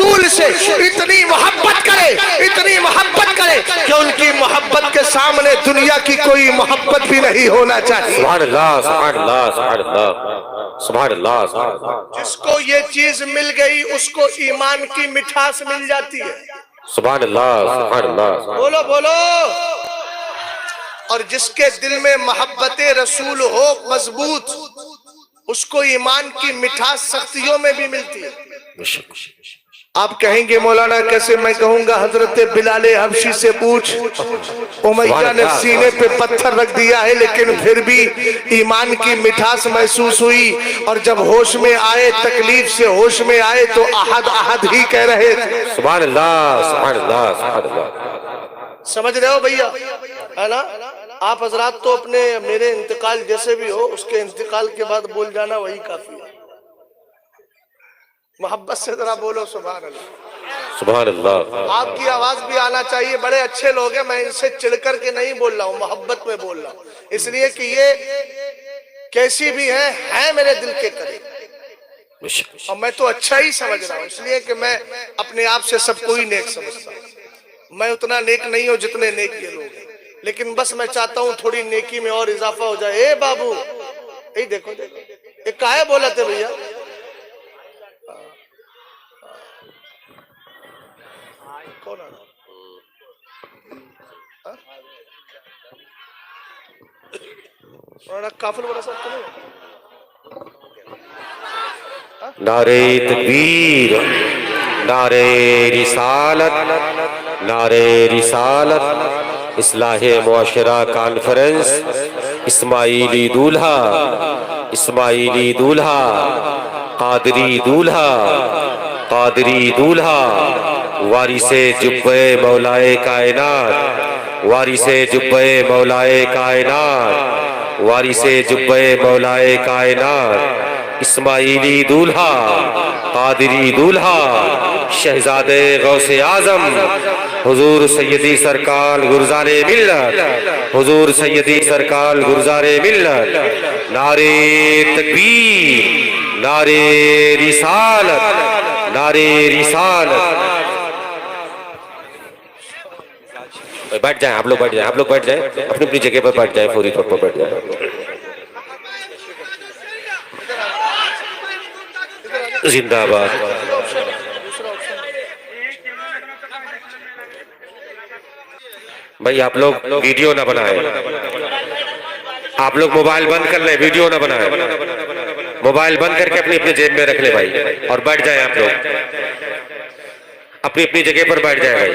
رسول سے اتنی محبت کرے کہ ان کی محبت کے سامنے دنیا کی کوئی محبت بھی نہیں ہونا چاہیے. سبحان اللہ سبحان اللہ سبحان اللہ سبحان اللہ سبحان اللہ. جس کو یہ چیز مل گئی اس کو ایمان کی مٹھاس مل جاتی ہے. سبحان اللہ سبحان اللہ. بولو بولو. اور جس کے دل میں محبت رسول ہو مضبوط اس کو ایمان کی مٹھاس سختیوں میں بھی ملتی ہے. آپ کہیں گے مولانا کیسے؟ میں کہوں گا حضرت بلال حبشی سے پوچھ، امیہ نے سینے پہ پتھر رکھ دیا ہے لیکن پھر بھی ایمان کی مٹھاس محسوس ہوئی، اور جب ہوش میں آئے، تکلیف سے ہوش میں آئے تو احد احد ہی کہہ رہے تھے. سبحان اللہ سبحان اللہ سبحان اللہ. سمجھ رہے ہو بھیا؟ ہے نا؟ آپ حضرات تو اپنے میرے انتقال جیسے بھی ہو اس کے انتقال کے بعد بول جانا وہی کافی ہے. محبت سے ذرا بولو سبحان اللہ. سبحان اللہ. آپ کی آواز بھی آنا چاہیے. بڑے اچھے لوگ ہیں، میں ان سے چڑھ کر کے نہیں بول رہا ہوں، محبت میں بول رہا ہوں، اس لیے کہ یہ کیسی بھی ہے میرے دل کے قریب، اور میں تو اچھا ہی سمجھ رہا ہوں، اس لیے کہ میں اپنے آپ سے سب کو ہی نیک سمجھتا ہوں. میں اتنا نیک نہیں ہوں جتنے نیک یہ لوگ ہیں، لیکن بس میں چاہتا ہوں تھوڑی نیکی میں اور اضافہ ہو جائے. اے بابو، اے دیکھو یہ کاہے بولا تھے بھیا؟ کون آنا؟ کافل بڑا صاحب تو نہیں؟ نعرہ تکبیر، نعرہ رسالت، نعرہ رسالت، اصلاح معاشرہ کانفرنس، اسماعیلی دولہا، اسماعیلی دولہا، قادری دولہا، قادری دولہا، وارث جبہ مولائے کائنات، وارث جبہ مولائے کائنات، وارث جبہ مولائے کائنات، اسماعیلی دولہا، قادری دولہا، شہزادے غوث اعظم، حضور سیدی سرکار گلزار ملت، حضور سیدی سرکار گلزار ملت. نعرہ تکبیر، نعرہ رسالت، نعرہ رسالت. بیٹھ جائیں آپ لوگ، بیٹھ جائیں آپ لوگ، بیٹھ جائیں اپنی اپنی جگہ پر بیٹھ جائیں، فوری طور پر بیٹھ جائیں. زندہ باد. بھائی آپ لوگ ویڈیو نہ بنائیں، آپ لوگ موبائل بند کر لیں، ویڈیو نہ بنائیں، موبائل بند کر کے اپنی اپنی جیب میں رکھ لیں بھائی، اور بیٹھ جائیں آپ لوگ اپنی اپنی جگہ پر بیٹھ جائیں بھائی.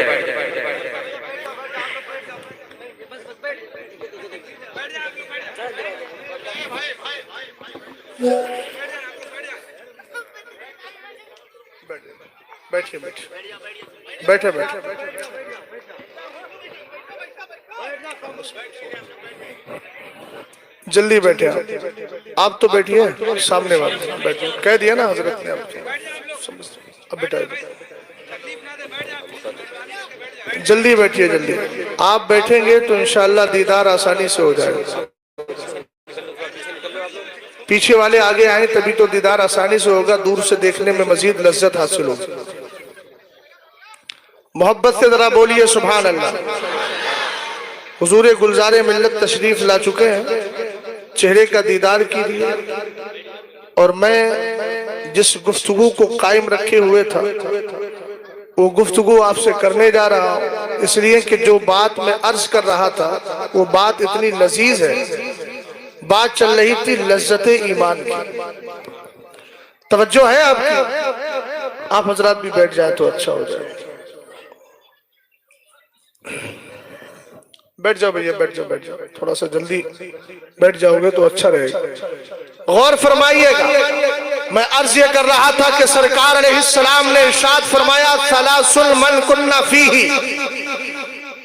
بیٹھے بیٹھے بیٹھے جلدی بیٹھے. آپ تو بیٹھیے، سامنے والے بیٹھے، کہہ دیا نا حضرت نے آپ کو. اب بیٹھائے، جلدی بیٹھیے جلدی. آپ بیٹھیں گے تو انشاءاللہ دیدار آسانی سے ہو جائے گا. پیچھے والے آگے آئیں تبھی تو دیدار آسانی سے ہوگا، دور سے دیکھنے میں مزید لذت حاصل ہوگی. محبت سے ذرا بولیے سبحان اللہ. حضور گلزار ملت تشریف لا چکے ہیں، چہرے کا دیدار کیجیے. اور میں جس گفتگو کو قائم رکھے ہوئے تھا وہ گفتگو آپ سے کرنے جا رہا ہوں، اس لیے کہ جو بات میں عرض کر رہا تھا وہ بات اتنی لذیذ ہے. بات چل رہی تھی لذت ایمان کی. توجہ ہے آپ کی؟ آپ حضرات بھی بیٹھ جائیں تو اچھا ہو جائے. بیٹھ جاؤ بھئیے، بیٹھ جاؤ، بیٹھ جاؤ، تھوڑا سا جلدی بیٹھ جاؤ گے تو اچھا رہے گا. غور فرمائیے گا، میں عرض یہ کر رہا تھا کہ سرکار علیہ السلام نے ارشاد فرمایا ثلاث من کن فیہ،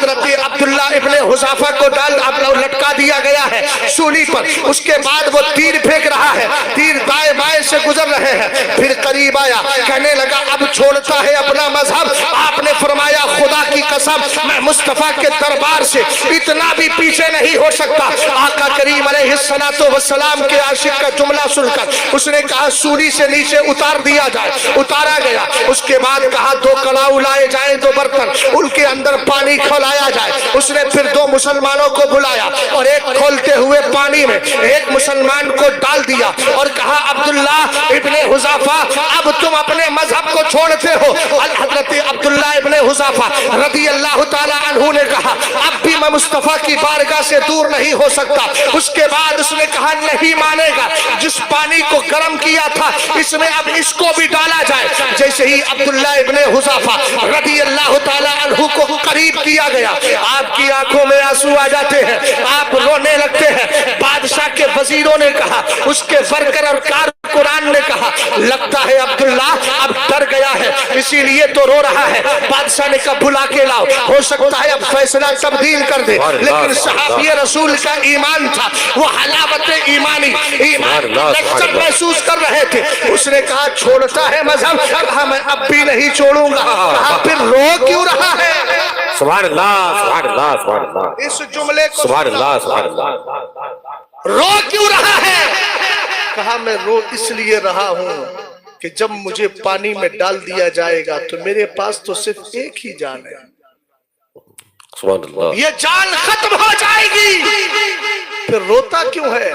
حضرت عبداللہ ابن حذافہ کو لٹکا دیا گیا ہے سولی پر. اس کے بعد وہ تیر پھینک رہا ہے, تیر دائیں بائیں سے گزر رہے ہیں. پھر قریب آیا, کہنے لگا اب چھوڑتا ہے اپنا مذہب. آپ نے فرمایا خدا کی قسم میں مصطفیٰ کے دربار سے اتنا بھی پیچھے نہیں ہو سکتا. آقا کریم علیہ السلام کے عاشق کا جملہ سن کر اس نے کہا سولی سے نیچے اتار دیا جائے. اتارا گیا. اس کے بعد کہا 2 کڑاؤ لائے جائیں, 2 برتن, ان کے اندر پانی کھولایا جائے. اس نے پھر 2 مسلمانوں کو بلایا اور ایک کھولتے ہوئے پانی میں ایک مسلمان کو ڈال دیا اور کہا عبداللہ ابن حذافہ اب تم اپنے مذہب کو چھوڑتے ہو. حضرت عبداللہ ابن حذافہ رضی اللہ تعالی عنہ نے کہا اب بھی میں مصطفیٰ کی بارگاہ سے دور نہیں ہو سکتا. اس کے بعد اس نے کہا نہیں مانے گا, جس پانی کو گرم کیا تھا اس میں اب اس کو بھی ڈالا جائے. جیسے ہی عبداللہ ابن حذافہ رضی اللہ تعالی عنہ کو قریب کیا گیا, آپ کی آنکھوں میں آنسو آ جاتے ہیں, آپ رونے لگتے ہیں. بادشاہ کے وزیروں نے کہا, اس کے ورکر اور کارکنان نے کہا لگتا ہے عبداللہ اب ڈر گیا ہے اسی لیے تو رو رہا ہے. بادشاہ نے کہا بلا کے لاؤ, ہو سکتا ہے اب فیصلہ تبدیل کر دے. لیکن صحابی رسول کا ایمان تھا, وہ حلاوت ایمانی ایمان لذت محسوس کر رہے تھے. اس نے کہا چھوڑتا ہے مذہب, کہا میں اب بھی نہیں چھوڑوں گا. کہا پھر رو کیوں رہا ہے؟ سبحان اللہ, سبحان اللہ, سبحان اللہ. اس جملے کو سبحان اللہ, سبحان اللہ. رو کیوں رہا ہے؟ کہا میں رو اس لیے رہا ہوں کہ جب مجھے پانی میں ڈال دیا جائے گا تو میرے پاس تو صرف ایک ہی جان ہے, سبحان اللہ. یہ جان ختم ہو جائے گی. پھر روتا کیوں ہے؟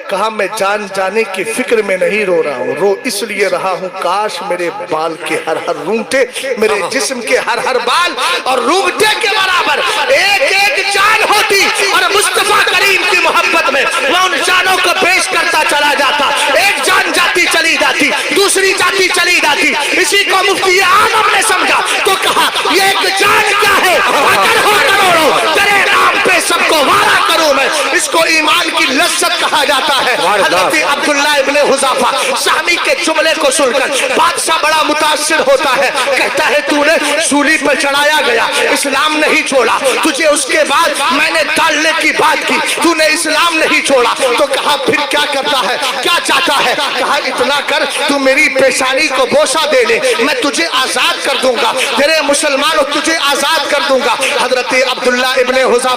کہا میں جان جانے کی فکر میں نہیں رو رہا ہوں, رو اس لیے رہا ہوں کاش میرے بال کے ہر ہر رونگٹے, میرے جسم کے ہر ہر بال اور رونگٹے کے برابر ایک ایک جان ہوتی اور مصطفیٰ کریم کی محبت میں میں ان جانوں کو پیش کرتا چلا جاتا. ایک جان جاتی چلی جاتی, دوسری جاتی چلی جاتی. اسی کو مفتی اعظم نے سمجھا تو کہا یہ ایک جان کیا ہے, اگر ہو کروڑوں تیرے نام پہ سب کو وعدہ کروں میں. اس کو ایمان کی لذت کہا جاتا ہے. حضرت عبداللہ ابن حذافہ سہمی کے جملے کو سن کر بادشاہ بڑا متاثر ہوتا ہے, کہتا ہے تو نے سولی پر چڑھایا گیا, اسلام نہیں چھوڑا, تجھے اس کے بعد میں نے ڈالنے کی بات کی, تو نے اسلام نہیں چھوڑا. تو کہا پھر کیا کرتا ہے, کیا چاہتا ہے؟ کہا اتنا کر تو میری پیشانی کو بوسہ دے لے, میں تجھے آزاد کر دوں گا, تیرے مسلمانوں تجھے آزاد کر دوں گا. حضرت عبداللہ ابن حذافہ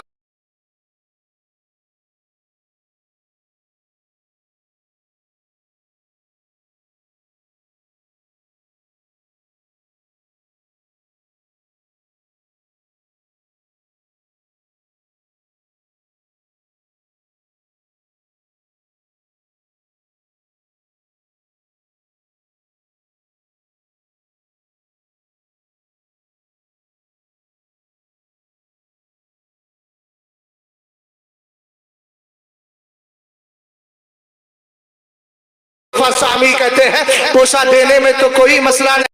سامی کہتے ہیں بوسہ دینے میں تو کوئی مسئلہ نہیں.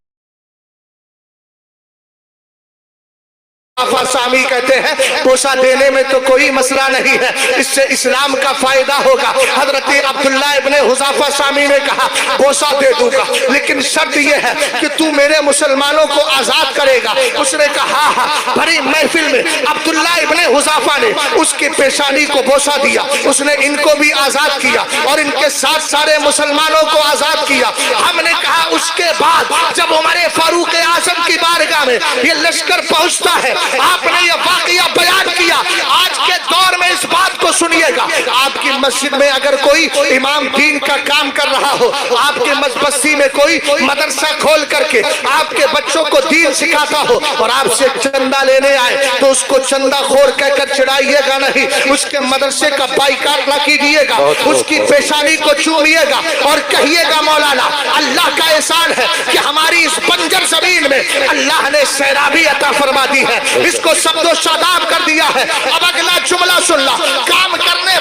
سامی کہتے ہیں بوسہ دینے میں تو کوئی مسئلہ نہیں ہے, اس سے اسلام کا فائدہ ہوگا. حضرت عبداللہ ابن حذافہ سامی نے کہا بوسہ دے دوں گا لیکن شرط یہ ہے کہ تو میرے مسلمانوں کو آزاد کرے گا. اس نے کہا ہاں. بڑی محفل میں عبداللہ ابن حذافہ نے اس کی پیشانی کو بوسہ دیا, اس نے ان کو بھی آزاد کیا اور ان کے ساتھ سارے مسلمانوں کو آزاد کیا. ہم نے کہا اس کے بعد جب عمر فاروق اعظم کی بارگاہ میں یہ لشکر پہنچتا ہے, آپ نے یہ واقعہ بیان کیا. آج کے دور میں اس بات کو سنیے گا, آپ کی مسجد میں اگر کوئی امام دین کا کام کر رہا ہو, آپ کے بستی میں کوئی مدرسہ کھول کر کے آپ کے بچوں کو دین سکھاتا ہو اور آپ سے چندہ لینے آئے تو اس کو چندہ خور کہہ کر چڑھائیے گا نہیں, اس کے مدرسے کا بائیکاٹ نہ کیجیے گا, اس کی پیشانی کو چومیے گا اور کہیے گا مولانا اللہ کا احسان ہے کہ ہماری اس بنجر زمین میں اللہ نے سیرابی عطا فرما دی ہے, اس کو سبز و شاداب کر دیا ہے. اب اگلا جملہ سن لا, کام کرنے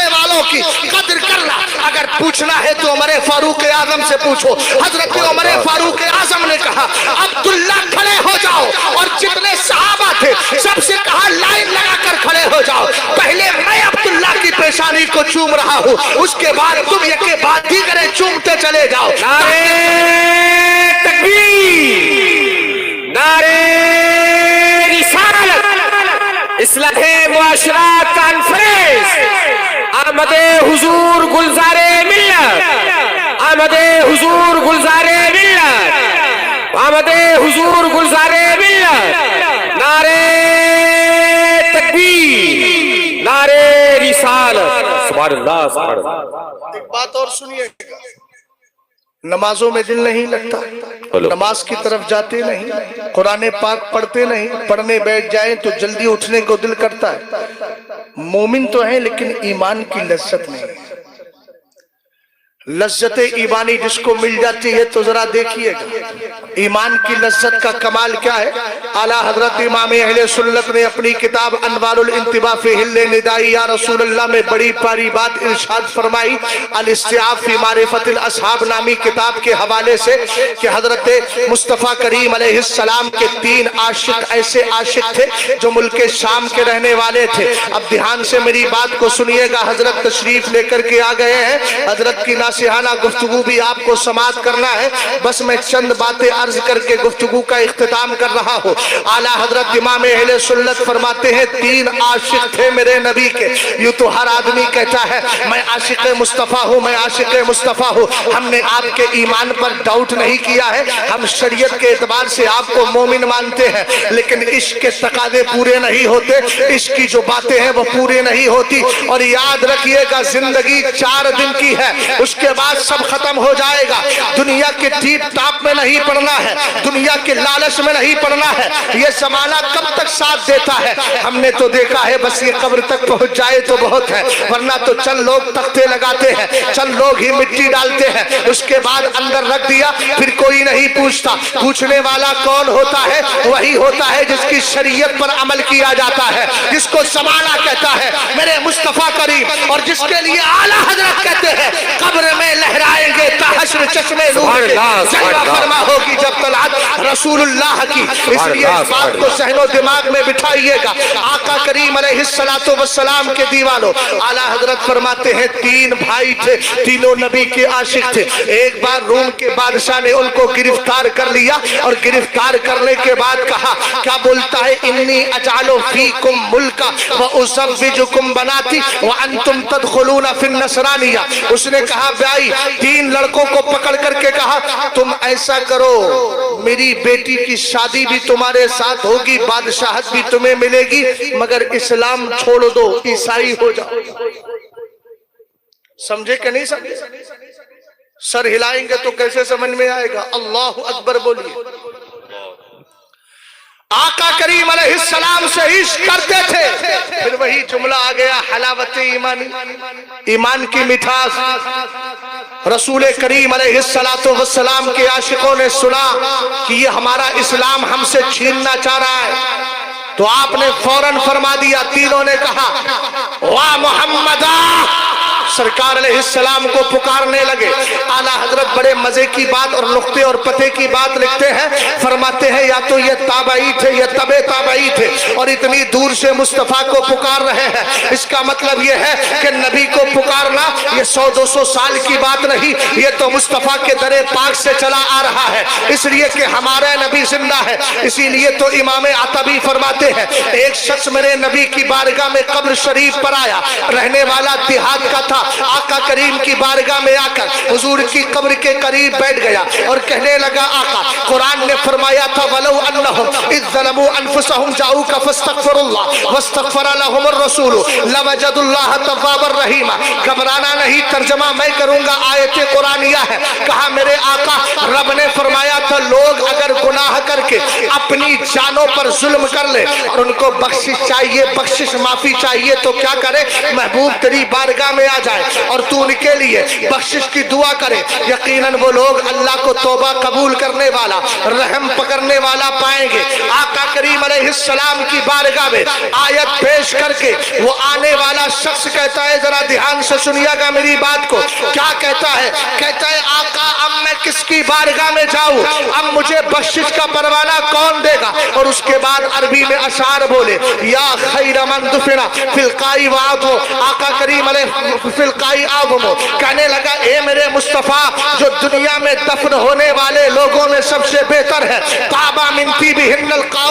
والوں کی قدر کرنا. اگر پوچھنا ہے تو عمر فاروق اعظم سے پوچھو. حضرت عمر فاروق اعظم نے کہا عبداللہ کھڑے ہو جاؤ, اور جتنے صحابہ تھے سب سے کہا لائن لگا کر کھڑے ہو جاؤ. پہلے میں عبداللہ کی پیشانی کو چوم رہا ہوں, اس کے بعد تم یکے بعد دیگرے چومتے چلے جاؤ. نعرہ تکبیر, نعرہ رسالت. اصلاح معاشرات کانفرنس آمد حضور گلزار ملت، آمد حضور گلزار ملت، آمد حضور گلزار ملت، نعرے تکبیر، نعرے رسالت، سبحان اللہ سبحان اللہ۔ ایک بات اور سنیے گا، نمازوں میں دل نہیں لگتا، نماز کی طرف جاتے نہیں، قرآن پاک پڑھتے نہیں، پڑھنے بیٹھ جائیں تو جلدی اٹھنے کو دل کرتا ہے۔ مومن تو ہیں لیکن ایمان کی لذت نہیں، لذت ایمانی جس کو مل جاتی ہے تو ذرا دیکھیے گا ایمان کی لذت کا کمال کیا ہے۔ اعلیٰ حضرت امام اہل سنت نے اپنی کتاب انوار الانتباہ فی حل ندائی یا رسول اللہ میں بڑی پیاری بات ارشاد فرمائی، الاستیعاب فی معرفت الاصحاب نامی کتاب کے حوالے سے، کہ حضرت مصطفیٰ کریم علیہ السلام کے 3 عاشق ایسے عاشق تھے جو ملک شام کے رہنے والے تھے۔ اب دھیان سے میری بات کو سنیے گا، حضرت تشریف لے کر کے آ گئے ہیں، حضرت کی ناصحانہ گفتگو بھی آپ کو سماعت کرنا ہے، بس میں چند باتیں عرض کر کے گفتگو کا اختتام کر رہا ہوں۔ اعلیٰ حضرت امام اہل سنت فرماتے ہیں 3 عاشق تھے میرے نبی کے۔ یوں تو ہر آدمی کہتا ہے میں عاشق مصطفیٰ ہوں، میں عاشق مصطفیٰ ہوں، ہم نے آپ کے ایمان پر ڈاؤٹ نہیں کیا ہے، ہم شریعت کے اعتبار سے آپ کو مومن مانتے ہیں، لیکن عشق کے تقاضے پورے نہیں ہوتے، عشق کی جو باتیں ہیں وہ پورے نہیں ہوتی۔ اور یاد رکھیے گا زندگی 4 دن کی ہے، اس کے بعد سب ختم ہو جائے گا۔ دنیا کے ٹیپ ٹاپ میں نہیں پڑنا ہے، دنیا کے لالچ میں نہیں پڑنا ہے۔ یہ زمانہ کب تک ساتھ دیتا ہے؟ ہم نے تو دیکھا ہے بس یہ قبر تک پہنچ جائے تو بہت ہے، ورنہ تو چند لوگ تختے لگاتے ہیں، چند لوگ ہی مٹی ڈالتے ہیں، اس کے بعد اندر رکھ دیا، پھر کوئی نہیں پوچھتا۔ پوچھنے والا کون ہوتا ہے؟ وہی ہوتا ہے جس کی شریعت پر عمل کیا جاتا ہے، جس کو زمانہ کہتا ہے میرے مصطفیٰ کریم، اور جس کے لیے اعلیٰ حضرت کہتے ہیں قبر میں لہرائیں گے تا حشر چشمے نور کے، جلوہ فرما ہوگی جب طلعت رسول اللہ کی۔ اس لیے اس بات کو ذہن و دماغ میں بٹھائیے گا۔ آقا کریم علیہ السلام کے دیوانوں، اعلیٰ حضرت فرماتے ہیں 3 بھائی تھے، تینوں نبی کے عاشق تھے۔ ایک بار روم کے بادشاہ نے ان کو گرفتار کر لیا، اور گرفتار کرنے کے بعد کہا، کیا بولتا ہے، انی اجعل فیکم ملکا وازوجکم بناتی وانتم تدخلون فی النصرانیہ۔ اس نے کہا بھائی 3 لڑکوں کو پکڑ کر کے کہا تم ایسا کرو، میری بیٹی کی شادی بھی تمہارے ساتھ ہوگی، بادشاہت بھی تمہیں ملے گی، مگر اسلام چھوڑ دو، عیسائی ہو جاؤ۔ سمجھے کہ نہیں سمجھے؟ سر ہلائیں گے تو کیسے سمجھ میں آئے گا؟ اللہ اکبر بولیے۔ آقا کریم علیہ السلام سے عشق کرتے تھے، پھر وہی جملہ آ گیا حلاوت ایمانی، ایمان کی مٹھاس۔ رسول کریم علیہ السلام کے عاشقوں نے سنا کہ یہ ہمارا اسلام ہم سے چھیننا چاہ رہا ہے، تو آپ نے فوراً فرما دیا، تینوں نے کہا واہ محمد، سرکار علیہ السلام کو پکارنے لگے۔ اعلیٰ حضرت بڑے مزے کی بات اور نقطے اور پتے کی بات لکھتے ہیں، فرماتے ہیں یا تو یہ تابعی تھے یا تبع تابعی تھے، اور اتنی دور سے مصطفیٰ کو پکار رہے ہیں، اس کا مطلب یہ ہے کہ نبی کو پکارنا یہ 100-200 سال کی بات نہیں، یہ تو مصطفیٰ کے در پاک سے چلا آ رہا ہے، اس لیے کہ ہمارا نبی زندہ ہے۔ اسی لیے تو امام عتبی فرماتے ہیں ایک شخص میرے نبی کی بارگاہ میں قبر شریف پر آیا، رہنے والا دیہات کا تھا، آقا کریم کی بارگاہ میں آ کر حضور کی قبر کے قریب بیٹھ گیا اور کہنے لگا آقا، قرآن نے فرمایا تھا وَلَوْ أَنَّهُمْ إِذْ ظَلَمُوا أَنفُسَهُمْ جَاءُوكَ فَاسْتَغْفَرُوا اللَّهَ وَاسْتَغْفَرَ لَهُمُ الرَّسُولُ لَوَجَدُوا اللَّهَ تَوَّابًا رَحِيمًا۔ گھبرانا نہیں، ترجمہ میں کروں گا، آیت قرآنیہ ہے۔ کہا میرے آقا رب نے فرمایا تھا لوگ اگر گناہ کر کے اپنی جانوں پر ظلم کر لے اور ان کو بخشش چاہیے، بخشش معافی چاہیے، تو کیا کرے؟ محبوب تیری بارگاہ میں آ جائے اور تو ان کے لیے بخشش کی دعا کرے، یقیناً وہ لوگ اللہ کو توبہ قبول کرنے والا، رحم پکڑنے والا پائیں گے۔ آقا کریم علیہ السلام کی بارگاہ میں آیت پیش کر کے وہ آنے والا شخص کہتا ہے، ذرا دھیان سے سنیے گا میری بات کو، کیا کہتا ہے؟ کہتا ہے آقا اب میں کس کی بارگاہ میں جاؤں؟ اب مجھے بخشش کا پروانہ کون دے گا؟ اور اس کے بعد عربی میں اشعار بولے، یا خیر من دفن فی القائی وعظم، آقا کریم علیہ فی القائی عظم، کہنے لگا اے میرے مصطفیٰ جو دنیا میں دفن ہونے والے لوگوں میں سب سے بہتر ہے، طابا من طیبہن القاء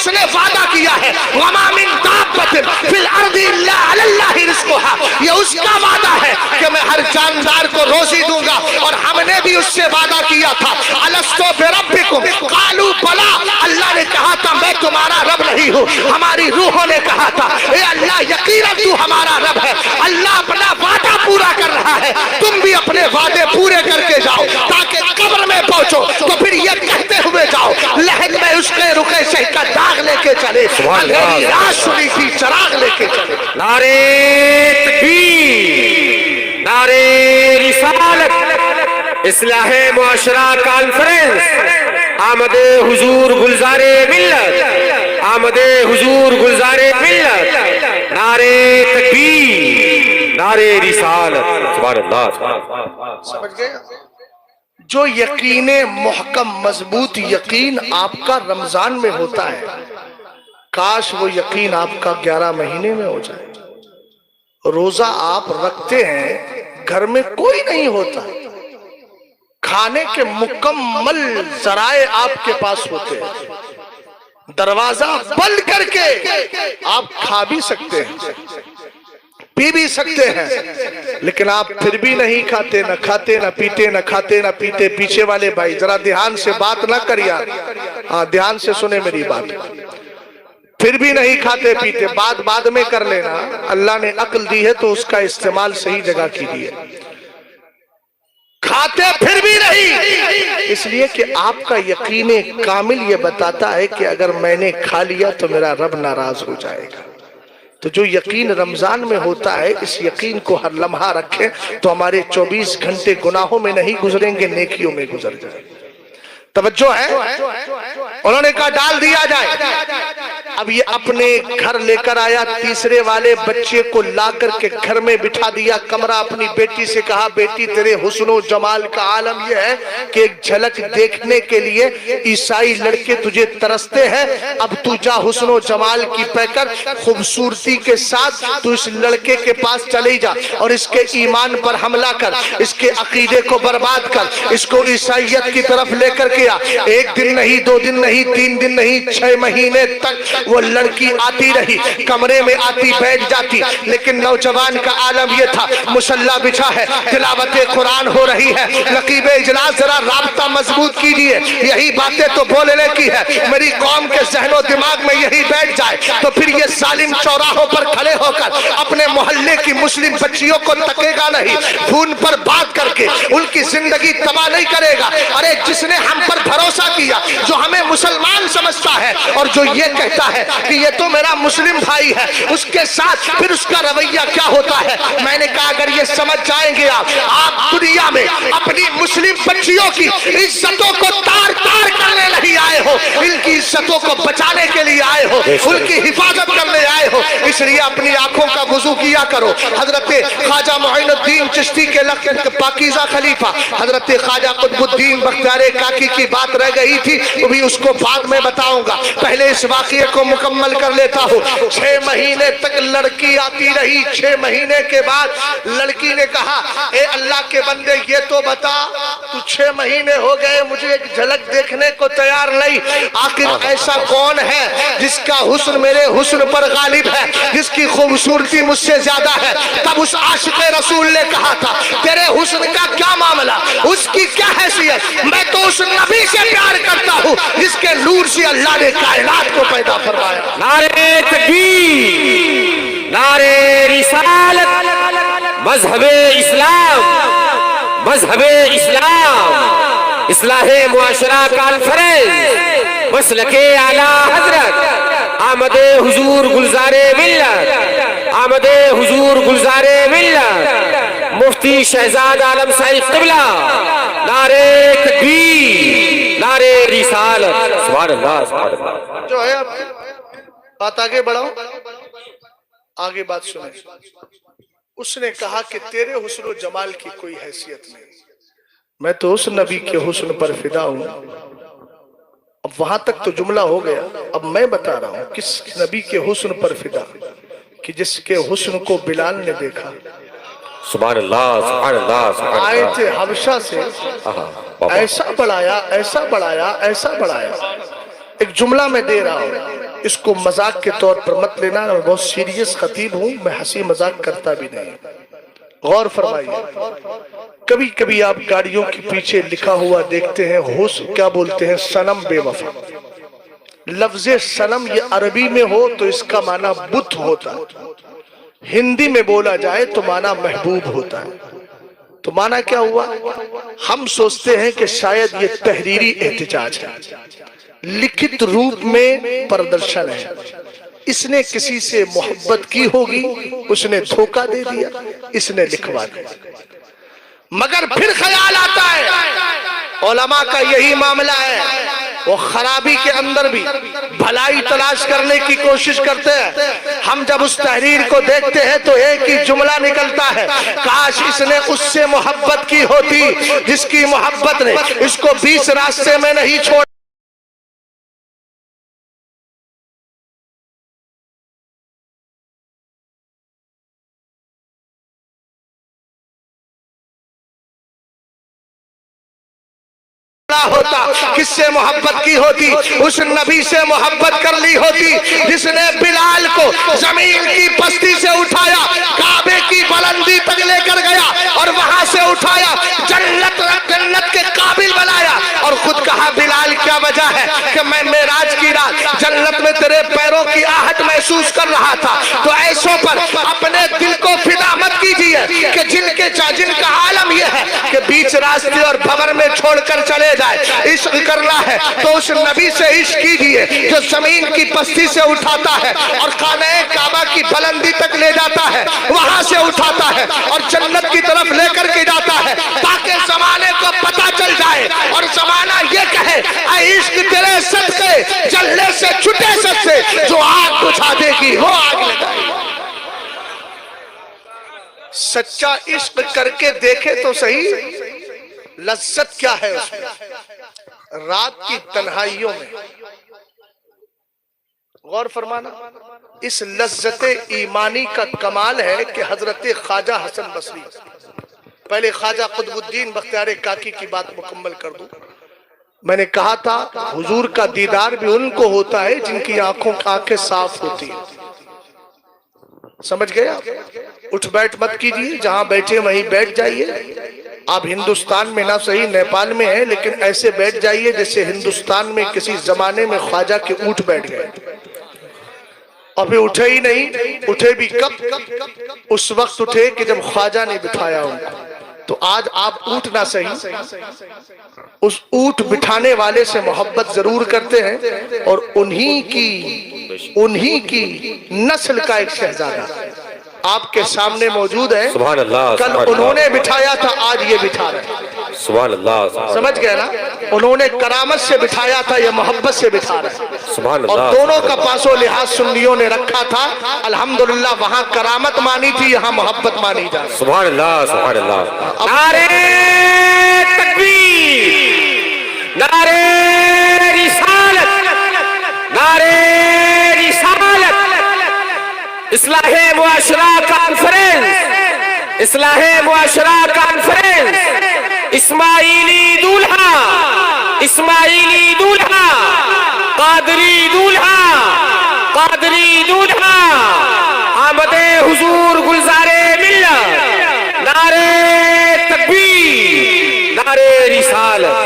اس نے وعدہ کیا ہے وما من دابۃ فی الارض الا علی اللہ رزقها، یہ اس کا وعدہ ہے کہ میں ہر جاندار کو روزی دوں گا، اور ہم نے بھی اس سے وعدہ کیا تھا الستو بربکم قالوا بلا، اللہ نے کہا تھا میں تمہارا رب نہیں ہوں، ہماری روحوں نے کہا تھا اے اللہ یقیناً تو ہمارا رب ہے۔ اللہ اپنا وعدہ پورا کر رہا ہے، تم بھی اپنے وعدے پورے کر کے جاؤ تاکہ قبر میں پہنچو تو پھر یہ کہتے ہوئے جاؤ لہد میں اس کے رکے سے کا داغ لے کے چلے، اندھیری رات سنی تھی چراغ لے کے چلے۔ نعرے تکبیر، نعرے رسالت، اصلاح معاشرہ کانفرنس، آمد حضور گلزار ملت، آمد حضور گلزار ملت، نعرے تکبیر، نعرے رسالت، سبحان اللہ۔ سمجھ گئے؟ جو یقین محکم مضبوط یقین آپ کا رمضان میں ہوتا ہے، کاش وہ یقین آپ کا 11 مہینے میں ہو جائے۔ روزہ آپ رکھتے ہیں، گھر میں کوئی نہیں ہوتا، کھانے کے مکمل ذرائع آپ کے پاس ہوتے ہیں، دروازہ بند کر کے آپ کھا بھی سکتے ہیں، پی بھی سکتے ہیں، لیکن آپ پھر بھی نہیں کھاتے، نہ کھاتے نہ پیتے، نہ کھاتے نہ پیتے۔ پیچھے والے بھائی ذرا دھیان سے بات نہ کریے، ہاں دھیان سے سنے میری بات۔ پھر بھی نہیں کھاتے پیتے، بعد میں کر لینا، اللہ نے عقل دی ہے تو اس کا استعمال صحیح جگہ کیجیے۔ کھاتے پھر بھی نہیں، اس لیے کہ آپ کا یقین کامل یہ بتاتا ہے کہ اگر میں نے کھا لیا تو میرا رب ناراض ہو جائے گا۔ تو جو یقین رمضان میں ہوتا ہے، اس یقین کو ہر لمحہ رکھیں تو ہمارے 24 گھنٹے گناہوں میں نہیں گزریں گے، نیکیوں میں گزر جائیں۔ توجہ ہے؟ انہوں نے کہا ڈال دیا جائے۔ اب یہ اپنے گھر لے کر آیا، تیسرے والے بچے کو لا کر کے گھر میں بٹھا دیا، کمرہ اپنی بیٹی سے کہا بیٹی تیرے حسن و جمال کا عالم یہ ہے کہ ایک جھلک دیکھنے کے لیے عیسائی لڑکے تجھے ترستے ہیں، اب تو جا حسن و جمال کی پہ کر خوبصورتی کے ساتھ تو اس لڑکے کے پاس چلے جا اور اس کے ایمان پر حملہ کر، اس کے عقیدے کو برباد کر، اس کو عیسائیت کی طرف لے کر کے آ۔ ایک دن نہیں، 2 دن نہیں، 3 دن نہیں، 6 مہینے تک وہ لڑکی آتی رہی، کمرے میں آتی بیٹھ جاتی، لیکن نوجوان کا عالم یہ تھا مصلی بچھا ہے، تلاوت قرآن ہو رہی ہے، رقیب اجلاس ذرا رابطہ مضبوط کیجیے، یہی باتیں تو بولنے کی ہے، میری قوم کے ذہن و دماغ میں یہی بیٹھ جائے تو پھر یہ ظالم چوراہوں پر کھڑے ہو کر اپنے محلے کی مسلم بچیوں کو تکے گا نہیں، فون پر بات کر کے ان کی زندگی تباہ نہیں کرے گا۔ ارے جس نے ہم پر بھروسہ کیا، جو ہمیں مسلمان سمجھتا ہے اور جو یہ کہتا ہے کہ یہ تو میرا مسلم بھائی ہے، اس کے ساتھ پھر اس کا رویہ کیا ہوتا ہے؟ میں نے کہا اگر یہ سمجھ جائیں گے آپ دنیا میں اپنی مسلم بچیوں کی عزتوں کو تار تار کرنے نہیں آئے ہو، ان کی عزتوں کو بچانے کے لیے آئے ہو، ان کی حفاظت کرنے آئے ہو، اس لیے اپنی آنکھوں کا وضو کیا کرو۔ حضرت خواجہ معین الدین چشتی کے لقب پاکیزہ خلیفہ حضرت خواجہ قطب الدین بختیار کاکی کی بات رہ گئی تھی، وہ بھی اس کو بعد میں بتاؤں گا، پہلے اس واقعے کو مکمل کر لیتا ہوں۔ 6 مہینے تک لڑکی آتی رہی، 6 مہینے کے بعد لڑکی نے کہا اے اللہ کے بندے یہ تو بتا، تو 6 مہینے ہو گئے مجھے ایک جھلک دیکھنے کو تیار نہیں، آخر ایسا کون ہے جس کا حسن میرے حسن پر غالب ہے، جس کی خوبصورتی مجھ سے زیادہ ہے؟ تب اس عاشق رسول نے کہا تھا تیرے حسن کا کیا معاملہ، اس کی کیا حیثیت، میں تو اس نبی سے پیار کرتا ہوں جس کے نور سے اللہ نے کائنات کو پیدا فرمایا۔ نعرے تکبیر، نعرے رسالت، مذہب اسلام، مذہب اسلام، اصلاح معاشرہ کانفرنس، مسلک اعلیٰ حضرت، آمد حضور گلزار ملت، آمد حضور گلزار ملت، مفتی شہزاد عالم صاحب قبلہ، نعرے تکبیر، نعرے رسالت، سبحان اللہ، سبحان اللہ۔ جو ہے بات آگے بڑھاؤ، آگے بات سنیں۔ اس نے کہا کہ تیرے حسن و جمال کی کوئی حیثیت نہیں، میں تو اس نبی کے حسن پر فدا ہوں۔ اب وہاں تک تو جملہ ہو گیا، اب میں بتا رہا ہوں کس نبی کے حسن پر فدا، کہ جس کے حسن کو بلال نے دیکھا، سبحان اللہ، سبحان اللہ، سبحان اللہ، آئے تھے حبشہ سے، ایسا بڑھایا ایسا بڑھایا ایسا بڑھایا۔ ایک جملہ میں دے رہا ہوں، اس کو مذاق کے طور پر مت لینا، میں بہت سیریس خطیب ہوں، میں ہنسی مذاق کرتا بھی نہیں۔ غور فرمائیے، کبھی کبھی آپ گاڑیوں کے پیچھے لکھا ہوا دیکھتے ہیں، کیا بولتے ہیں؟ صنم بے وفا۔ لفظ صنم یہ عربی میں ہو تو اس کا معنی بت ہوتا ہے، ہندی میں بولا جائے تو معنی محبوب ہوتا ہے۔ تو معنی کیا ہوا؟ ہم سوچتے ہیں کہ شاید یہ تحریری احتجاج ہے، لکھت روپ میں پردرشن ہے، اس نے کسی سے محبت کی ہوگی، اس نے دھوکہ دے دیا، اس نے لکھوا دیا۔ مگر پھر خیال آتا ہے علماء کا یہی معاملہ ہے، وہ خرابی کے اندر بھی بھلائی تلاش کرنے کی کوشش کرتے ہیں۔ ہم جب اس تحریر کو دیکھتے ہیں تو ایک ہی جملہ نکلتا ہے، کاش اس نے اس سے محبت کی ہوتی جس کی محبت نے اس کو 20 راستے میں نہیں چھوڑا۔ ہوتا کس سے محبت کی ہوتی؟ اس نبی سے محبت کر لی ہوتی جس نے بلال کو زمین کی پستی سے اٹھایا، کعبے کی بلندی تک لے کر گیا اور وہاں سے اٹھایا، جنت کے قابل بنایا، اور خود کہا بلال کیا وجہ ہے کہ میں معراج کی رات جنت میں تیرے پیروں کی آہٹ محسوس کر رہا تھا۔ تو ایسوں پر اپنے دل کو فدا مت کیجیے کہ جن کا عالم یہ ہے کہ بیچ راستے اور بھور میں چھوڑ کر چلے جائے۔ عشق کرنا ہے تو اس نبی سے عشق کیجیے جو زمین کی پستی سے اٹھاتا ہے اور خانہ کعبہ کی بلندی تک لے جاتا ہے، وہاں سے اٹھاتا ہے اور جنت کی طرف لے کر کے جاتا ہے، تاکہ زمانے کو پتہ چل جائے اور زمانہ یہ کہے اے عشق تیرے صدقے جلنے سے چھٹے سب سے جو آگ بجھا دے گی وہ آگ لگائے۔ سچا عشق کر کے دیکھے تو صحیح لذت کیا ہے اس میں۔ رات کی تنہائیوں میں غور فرمانا، اس لذت ایمانی کا کمال ہے کہ حضرت خواجہ حسن بصری، پہلے خواجہ قطب الدین بختیار کاکی کی بات مکمل کر دوں۔ میں نے کہا تھا حضور کا دیدار بھی ان کو ہوتا ہے جن کی آنکھیں صاف ہوتی ہیں۔ سمجھ گئے آپ؟ اٹھ بیٹھ مت کیجیے، جہاں بیٹھے وہیں بیٹھ جائیے۔ آپ ہندوستان میں نہ صحیح نیپال میں ہیں، لیکن ایسے بیٹھ جائیے جیسے ہندوستان میں کسی زمانے میں خواجہ کے اونٹ بیٹھ گئے، اور پھر اٹھے ہی نہیں۔ اٹھے بھی کب؟ اس وقت اٹھے کہ جب خواجہ نے بٹھایا ان کو۔ تو آج آپ اونٹ نہ صحیح، اس اونٹ بٹھانے والے سے محبت ضرور کرتے ہیں، اور انہی کی نسل کا ایک شہزادہ آپ کے سامنے موجود ہے۔ سبحان اللہ، کل انہوں نے بٹھایا تھا، آج یہ بٹھا رہے ہیں۔ سبحان اللہ، سمجھ گئے نا؟ انہوں نے کرامت سے بٹھایا تھا، یہ محبت سے بٹھا رہے ہیں۔ سبحان اور اللہ، دونوں کا پاس و لحاظ سنیوں نے رکھا تھا، الحمدللہ وہاں کرامت مانی تھی، یہاں محبت مانی جا رہی ہے۔ سبحان اللہ، سبحان اللہ۔ نعرہ تکبیر، نعرہ رسالت، نعرہ رسالت، اصلاح معاشرہ کانفرنس، اصلاح معاشرہ کانفرنس، اسماعیلی دولہا، اسماعیلی دولہا، قادری دولہا، قادری دولہا، آمد حضور گلزار ملت، نعرہ تکبیر، نعرہ رسالت۔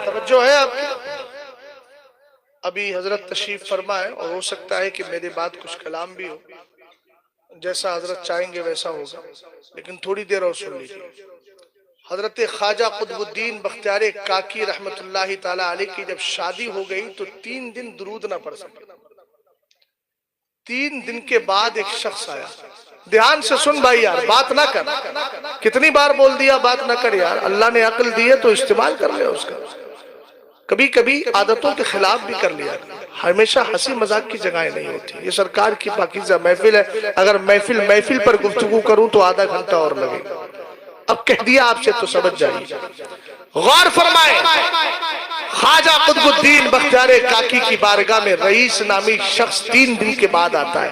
توجہ ہے آپ کی؟ ابھی حضرت تشریف فرمائے، اور ہو سکتا ہے کہ میرے بعد کچھ کلام بھی ہو، جیسا حضرت چاہیں گے ویسا ہوگا، لیکن تھوڑی دیر اور سن لیجیے۔ حضرت خواجہ قطب الدین بختیار کاکی رحمت اللہ تعالی علیہ کی جب شادی ہو گئی تو 3 دن درود نہ پڑھ سکے۔ 3 دن کے بعد ایک شخص آیا، دھیان سے سن بھائی یار، بات نہ کر، کتنی بار بول دیا بات نہ کر یار، اللہ نے عقل دی ہے تو استعمال کر لے اس کا۔ کبھی کبھی عادتوں کے خلاف بھی کر لیا، ہمیشہ ہنسی مذاق کی جگہیں نہیں ہوتی۔ یہ سرکار کی پاکیزہ محفل ہے، اگر محفل پر گفتگو کروں تو آدھا گھنٹہ اور لگے گا۔ اب کہہ دیا آپ سے تو سمجھ جائیے۔ غور فرمائے، خواجہ قطب الدین بختیار کاکی کی بارگاہ میں رئیس نامی شخص 3 دن کے بعد آتا ہے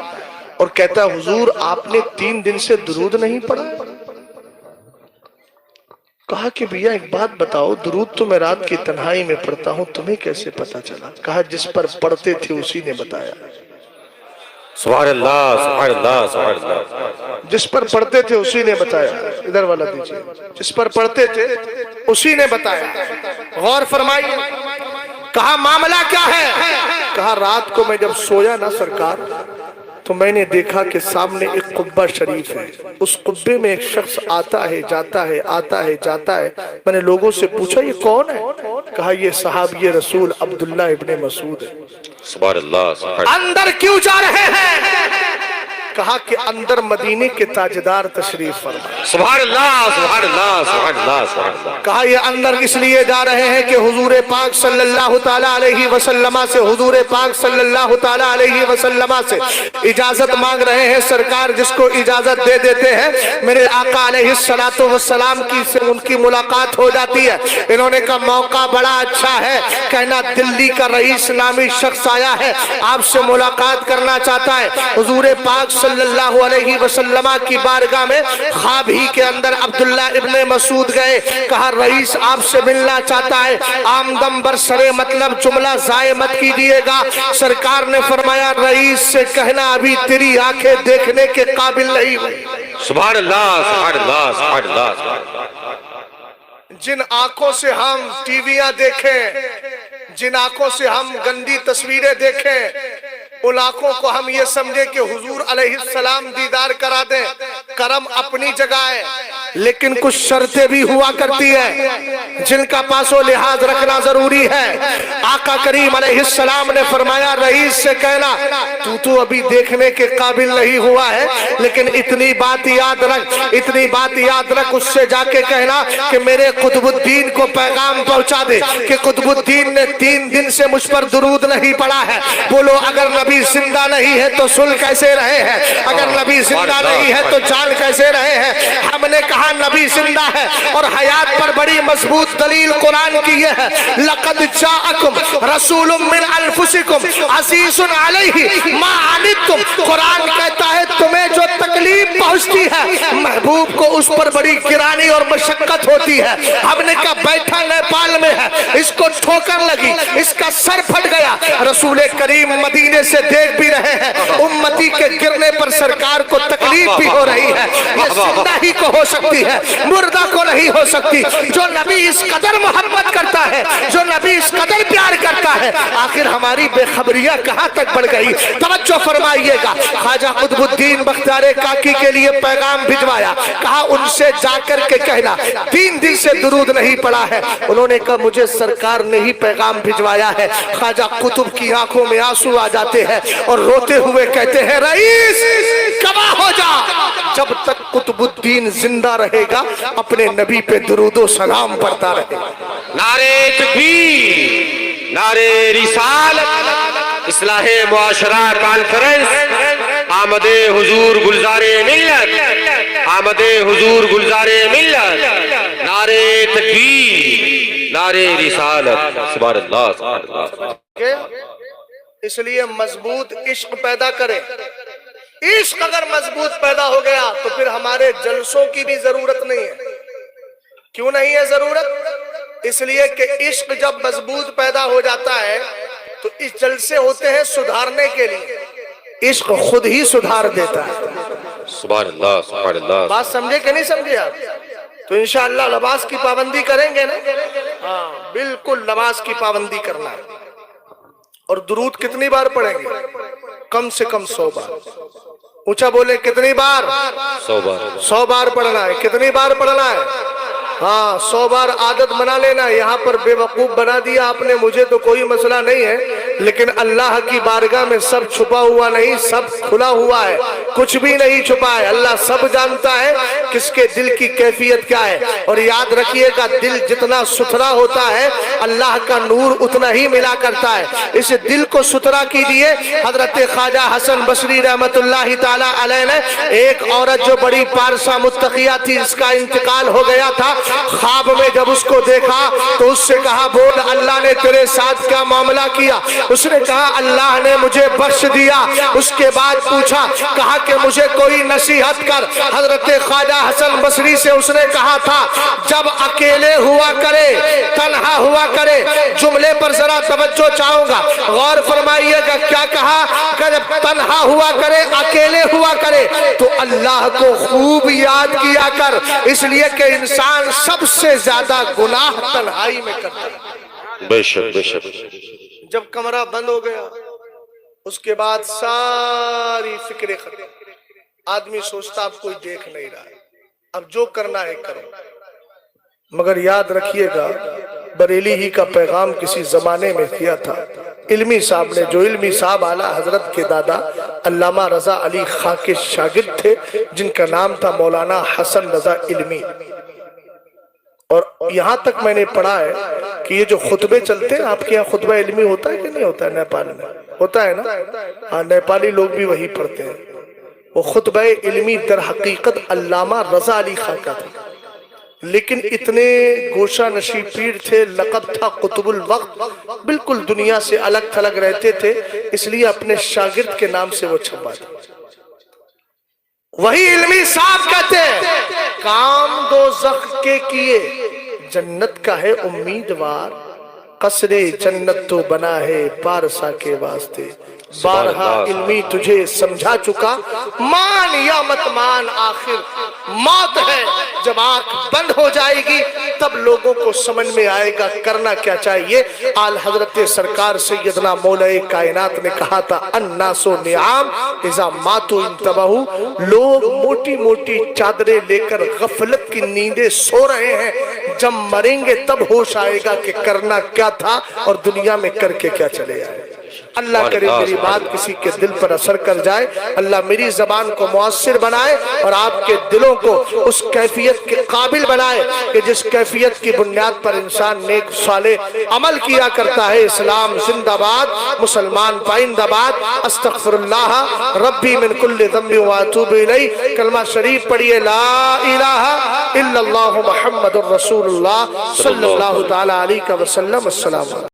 اور کہتا ہے حضور آپ نے 3 دن سے درود نہیں پڑھا۔ کہا کہ بھیا ایک بات بتاؤ، درود تو میں رات کی تنہائی میں پڑھتا ہوں، تمہیں کیسے پتا چلا؟ کہا جس پر پڑھتے تھے اسی نے بتایا۔ سبحان اللہ سبحان اللہ سبحان اللہ۔ جس پر پڑھتے تھے اسی نے بتایا۔ ادھر والا دیجئے، جس پر پڑھتے تھے اسی نے بتایا۔ غور فرمائیے۔ کہا معاملہ کیا ہے؟ کہا رات کو میں جب سویا نا سرکار، تو میں نے دیکھا کہ سامنے ایک قبہ شریف ہے، اس قبے میں ایک شخص آتا ہے جاتا ہے آتا ہے جاتا ہے۔ میں نے لوگوں سے پوچھا یہ کون ہے؟ کہا یہ صحابی رسول عبداللہ ابن مسعود ہے۔ سبحان اللہ سبحان اللہ۔ اندر کیوں جا رہے ہیں؟ کہا کہ اندر مدینے کے تاجدار تشریف فرما۔ سبحان اللہ سبحان اللہ سبحان اللہ سبحان اللہ۔ کہا یہ اندر اس لیے جا رہے ہیں کہ حضور پاک صلی اللہ تعالیٰ علیہ وسلم سے، حضور پاک صلی اللہ تعالیٰ علیہ وسلم سے اجازت مانگ رہے ہیں۔ سرکار جس کو اجازت دے دیتے ہیں میرے آقا علیہ السلام کی سے ان کی ملاقات ہو جاتی ہے۔ انہوں نے کہا موقع بڑا اچھا ہے، کہنا دلی کا رئیس نامی شخص آیا ہے، آپ سے ملاقات کرنا چاہتا ہے۔ حضور پاک صلی اللہ علیہ وسلم کی بارگاہ میں خواب ہی کے اندر عبداللہ ابن مسعود گئے۔ کہا رئیس آپ سے ملنا چاہتا ہے، آمدم برسرے مطلب جملہ ضائع مت کیجئے گا۔ سرکار نے فرمایا رئیس سے کہنا ابھی تیری آنکھیں دیکھنے کے قابل نہیں ہوئی۔ سبحان اللہ سبحان اللہ سبحان اللہ۔ جن آنکھوں سے ہم ٹی ویاں دیکھیں، جن آنکھوں سے ہم گندی تصویریں دیکھیں، ان آنکھوں کو ہم یہ سمجھیں کہ حضور علیہ السلام دیدار کرا دیں۔ کرم اپنی جگہ ہے، لیکن کچھ شرطیں بھی ہوا کرتی ہے جن کا پاس و لحاظ رکھنا ضروری ہے۔ آقا کریم علیہ السلام نے فرمایا رئیس سے کہنا تو ابھی دیکھنے کے قابل نہیں ہوا ہے، لیکن اتنی بات یاد رکھ، اتنی بات یاد رکھ، اس سے جا کے کہنا کہ میرے قطب الدین کو پیغام پہنچا دے کہ قطب الدین نے 3 دن سے مجھ پر درود نہیں پڑھا ہے۔ بولو اگر نبی زندہ نہیں ہے تو سل کیسے رہے ہیں؟ اگر نبی زندہ نہیں ہے تو جان کیسے رہے ہیں؟ ہم نے کہا نبی زندہ ہے، اور حیات پر بڑی مضبوط دلیل قرآن کی یہ ہے لَقَدْ جَاءَكُمْ رَسُولٌ مِّنْ أَنفُسِكُمْ عَزِيزٌ عَلَيْهِ مَا عَنِتُّمْ۔ قرآن کہتا ہے تمہیں جو تکلیف پہنچتی ہے محبوب کو اس پر بڑی گرانی اور مشقت ہوتی ہے۔ ہم نے کہا بیٹھا نیپال میں ہے، اس کو ٹھوکر لگی، اس کا سر پھٹ گیا، رسول کریم مدینے سے دیکھ بھی رہے ہیں، امتی کے گرنے پر سرکار کو تکلیف بھی ہو رہی ہے۔ یہ زندہ ہی کو ہو سکتی ہے، مردہ کو نہیں ہو سکتی۔ جو نبی اس قدر محبت کرتا ہے، جو نبی اس قدر پیار کرتا ہے، آخر ہماری بے خبریاں کہاں تک بڑھ گئی؟ توجہ فرمائیے گا۔ خواجہ قطب الدین بختیار کاکی کے لیے پیغام بھجوایا، کہا ان سے جا کر کے کہنا 3 دن سے درود نہیں پڑا ہے۔ انہوں نے کہا مجھے سرکار نے ہی پیغام بھجوایا ہے۔ خواجہ قطب کی آنکھوں میں آنسو آ جاتے ہیں اور روتے ہوئے کہتے ہیں رئیس گواہ ہو جا، جب تک قطب الدین زندہ رہے گا اپنے نبی پہ درود و سلام پڑھتا رہے گا۔ نعرے تکبیر، نعرے رسالت، اصلاح معاشرہ کانفرنس، آمد حضور گلزار ملت، آمد حضور گلزار ملت، نعرے تکبیر، نعرے رسالت۔ سبحان اللہ سبحان اللہ۔ اس لیے مضبوط عشق پیدا کرے۔ عشق اگر مضبوط پیدا ہو گیا تو پھر ہمارے جلسوں کی بھی ضرورت نہیں ہے۔ کیوں نہیں ہے ضرورت؟ اس لیے کہ عشق جب مضبوط پیدا ہو جاتا ہے تو اس جلسے ہوتے ہیں سدھارنے کے لیے، عشق خود ہی سدھار دیتا ہے۔ سبحان اللہ سبحان اللہ۔ بات سمجھے کہ نہیں سمجھے آپ؟ تو انشاءاللہ نماز کی پابندی کریں گے نا؟ ہاں بالکل نماز کی پابندی کرنا ہے۔ اور درود کتنی بار پڑھیں گے؟ کم سے کم 100 بار۔ اونچا بولے کتنی بار؟ 100 بار۔ 100 بار پڑھنا ہے۔ کتنی بار پڑھنا ہے؟ ہاں 100 بار عادت بنا لینا۔ یہاں پر بے وقوف بنا دیا آپ نے مجھے تو کوئی مسئلہ نہیں ہے، لیکن اللہ کی بارگاہ میں سب چھپا ہوا نہیں، سب کھلا ہوا ہے، کچھ بھی نہیں چھپا ہے۔ اللہ سب جانتا ہے کس کے دل کی کیفیت کیا ہے۔ اور یاد رکھیے گا دل جتنا ستھرا ہوتا ہے اللہ کا نور اتنا ہی ملا کرتا ہے۔ اس دل کو ستھرا کیجئے۔ حضرت خواجہ حسن بصری رحمت اللہ تعالی علیہ نے ایک عورت جو بڑی پارسا متقیہ تھی، اس کا انتقال ہو گیا تھا، خواب میں جب اس کو دیکھا تو اس سے کہا بول اللہ نے تیرے ساتھ کیا معاملہ کیا؟ اس نے کہا اللہ نے مجھے بخش دیا۔ اس کے بعد پوچھا، کہا کہ مجھے کوئی نصیحت کر۔ حضرت خواجہ حسن بصری سے اس نے کہا تھا جب اکیلے ہوا کرے، تنہا ہوا کرے، جملے پر ذرا توجہ چاہوں گا، غور فرمائیے گا کیا کہا کہ جب تنہا ہوا کرے، اکیلے ہوا کرے تو اللہ کو خوب یاد کیا کر، اس لیے کہ انسان سب سے زیادہ گناہ تنہائی میں کرتا ہے۔ بے شک بے شک۔ جب کمرہ بند ہو گیا اس کے بعد ساری فکریں ختم، آدمی سوچتا اب کوئی دیکھ نہیں رہا ہے، اب جو کرنا ہے کرو۔ مگر یاد رکھیے گا بریلی ہی کا پیغام کسی زمانے میں کیا تھا علمی صاحب نے، جو علمی صاحب اعلیٰ حضرت کے دادا علامہ رضا علی خاں کے شاگرد تھے، جن کا نام تھا مولانا حسن رضا علمی۔ اور یہاں تک میں نے پڑھا ہے کہ یہ جو خطبے چلتے ہیں، آپ کے یہاں خطبہ علمی ہوتا ہے کہ نہیں ہوتا ہے؟ نیپال میں ہوتا ہے نا؟ ہاں، نیپالی لوگ بھی وہی پڑھتے ہیں۔ وہ خطبہ علمی در حقیقت علامہ رضا علی خاں کا تھا، لیکن اتنے گوشہ نشی پیر تھے، لقب تھا قطب الوقت، بالکل دنیا سے الگ تھلگ رہتے تھے، اس لیے اپنے شاگرد کے نام سے وہ چھپا تھا۔ وہی علمی صاحب کہتے ہیں کام دوزخ کے کیے جنت کا ہے امیدوار، قصر جنت تو بنا ہے پارسا کے واسطے، بارہا علمی تجھے سمجھا چکا، مان یا مت مان آخر موت ہے، جب آنکھ بند ہو جائے گی تب لوگوں کو سمجھ میں آئے گا کرنا کیا چاہیے۔ آل حضرت سرکار سیدنا مولا کائنات نے کہا تھا الناس نعام اذا ماتوا انتبہوا، لوگ موٹی موٹی چادریں لے کر غفلت کی نیندیں سو رہے ہیں، جب مریں گے تب ہوش آئے گا کہ کرنا کیا تھا اور دنیا میں کر کے کیا چلے آئے۔ اللہ کرے میری بات کسی کے دل پر اثر کر جائے، اللہ میری زبان کو مؤثر بنائے اور آپ کے دلوں کو اس کیفیت کے قابل بنائے کہ جس کیفیت کی بنیاد پر انسان نیک صالح عمل کیا کرتا ہے۔ اسلام زندہ باد، مسلمان پائندہ باد، استغفر اللہ ربی من کل ذنب واتوب الیہ۔ کلمہ شریف پڑھیے لا الہ الا اللہ محمد الرسول اللہ صلی اللہ تعالی علیہ وسلم۔ السلام علیکم۔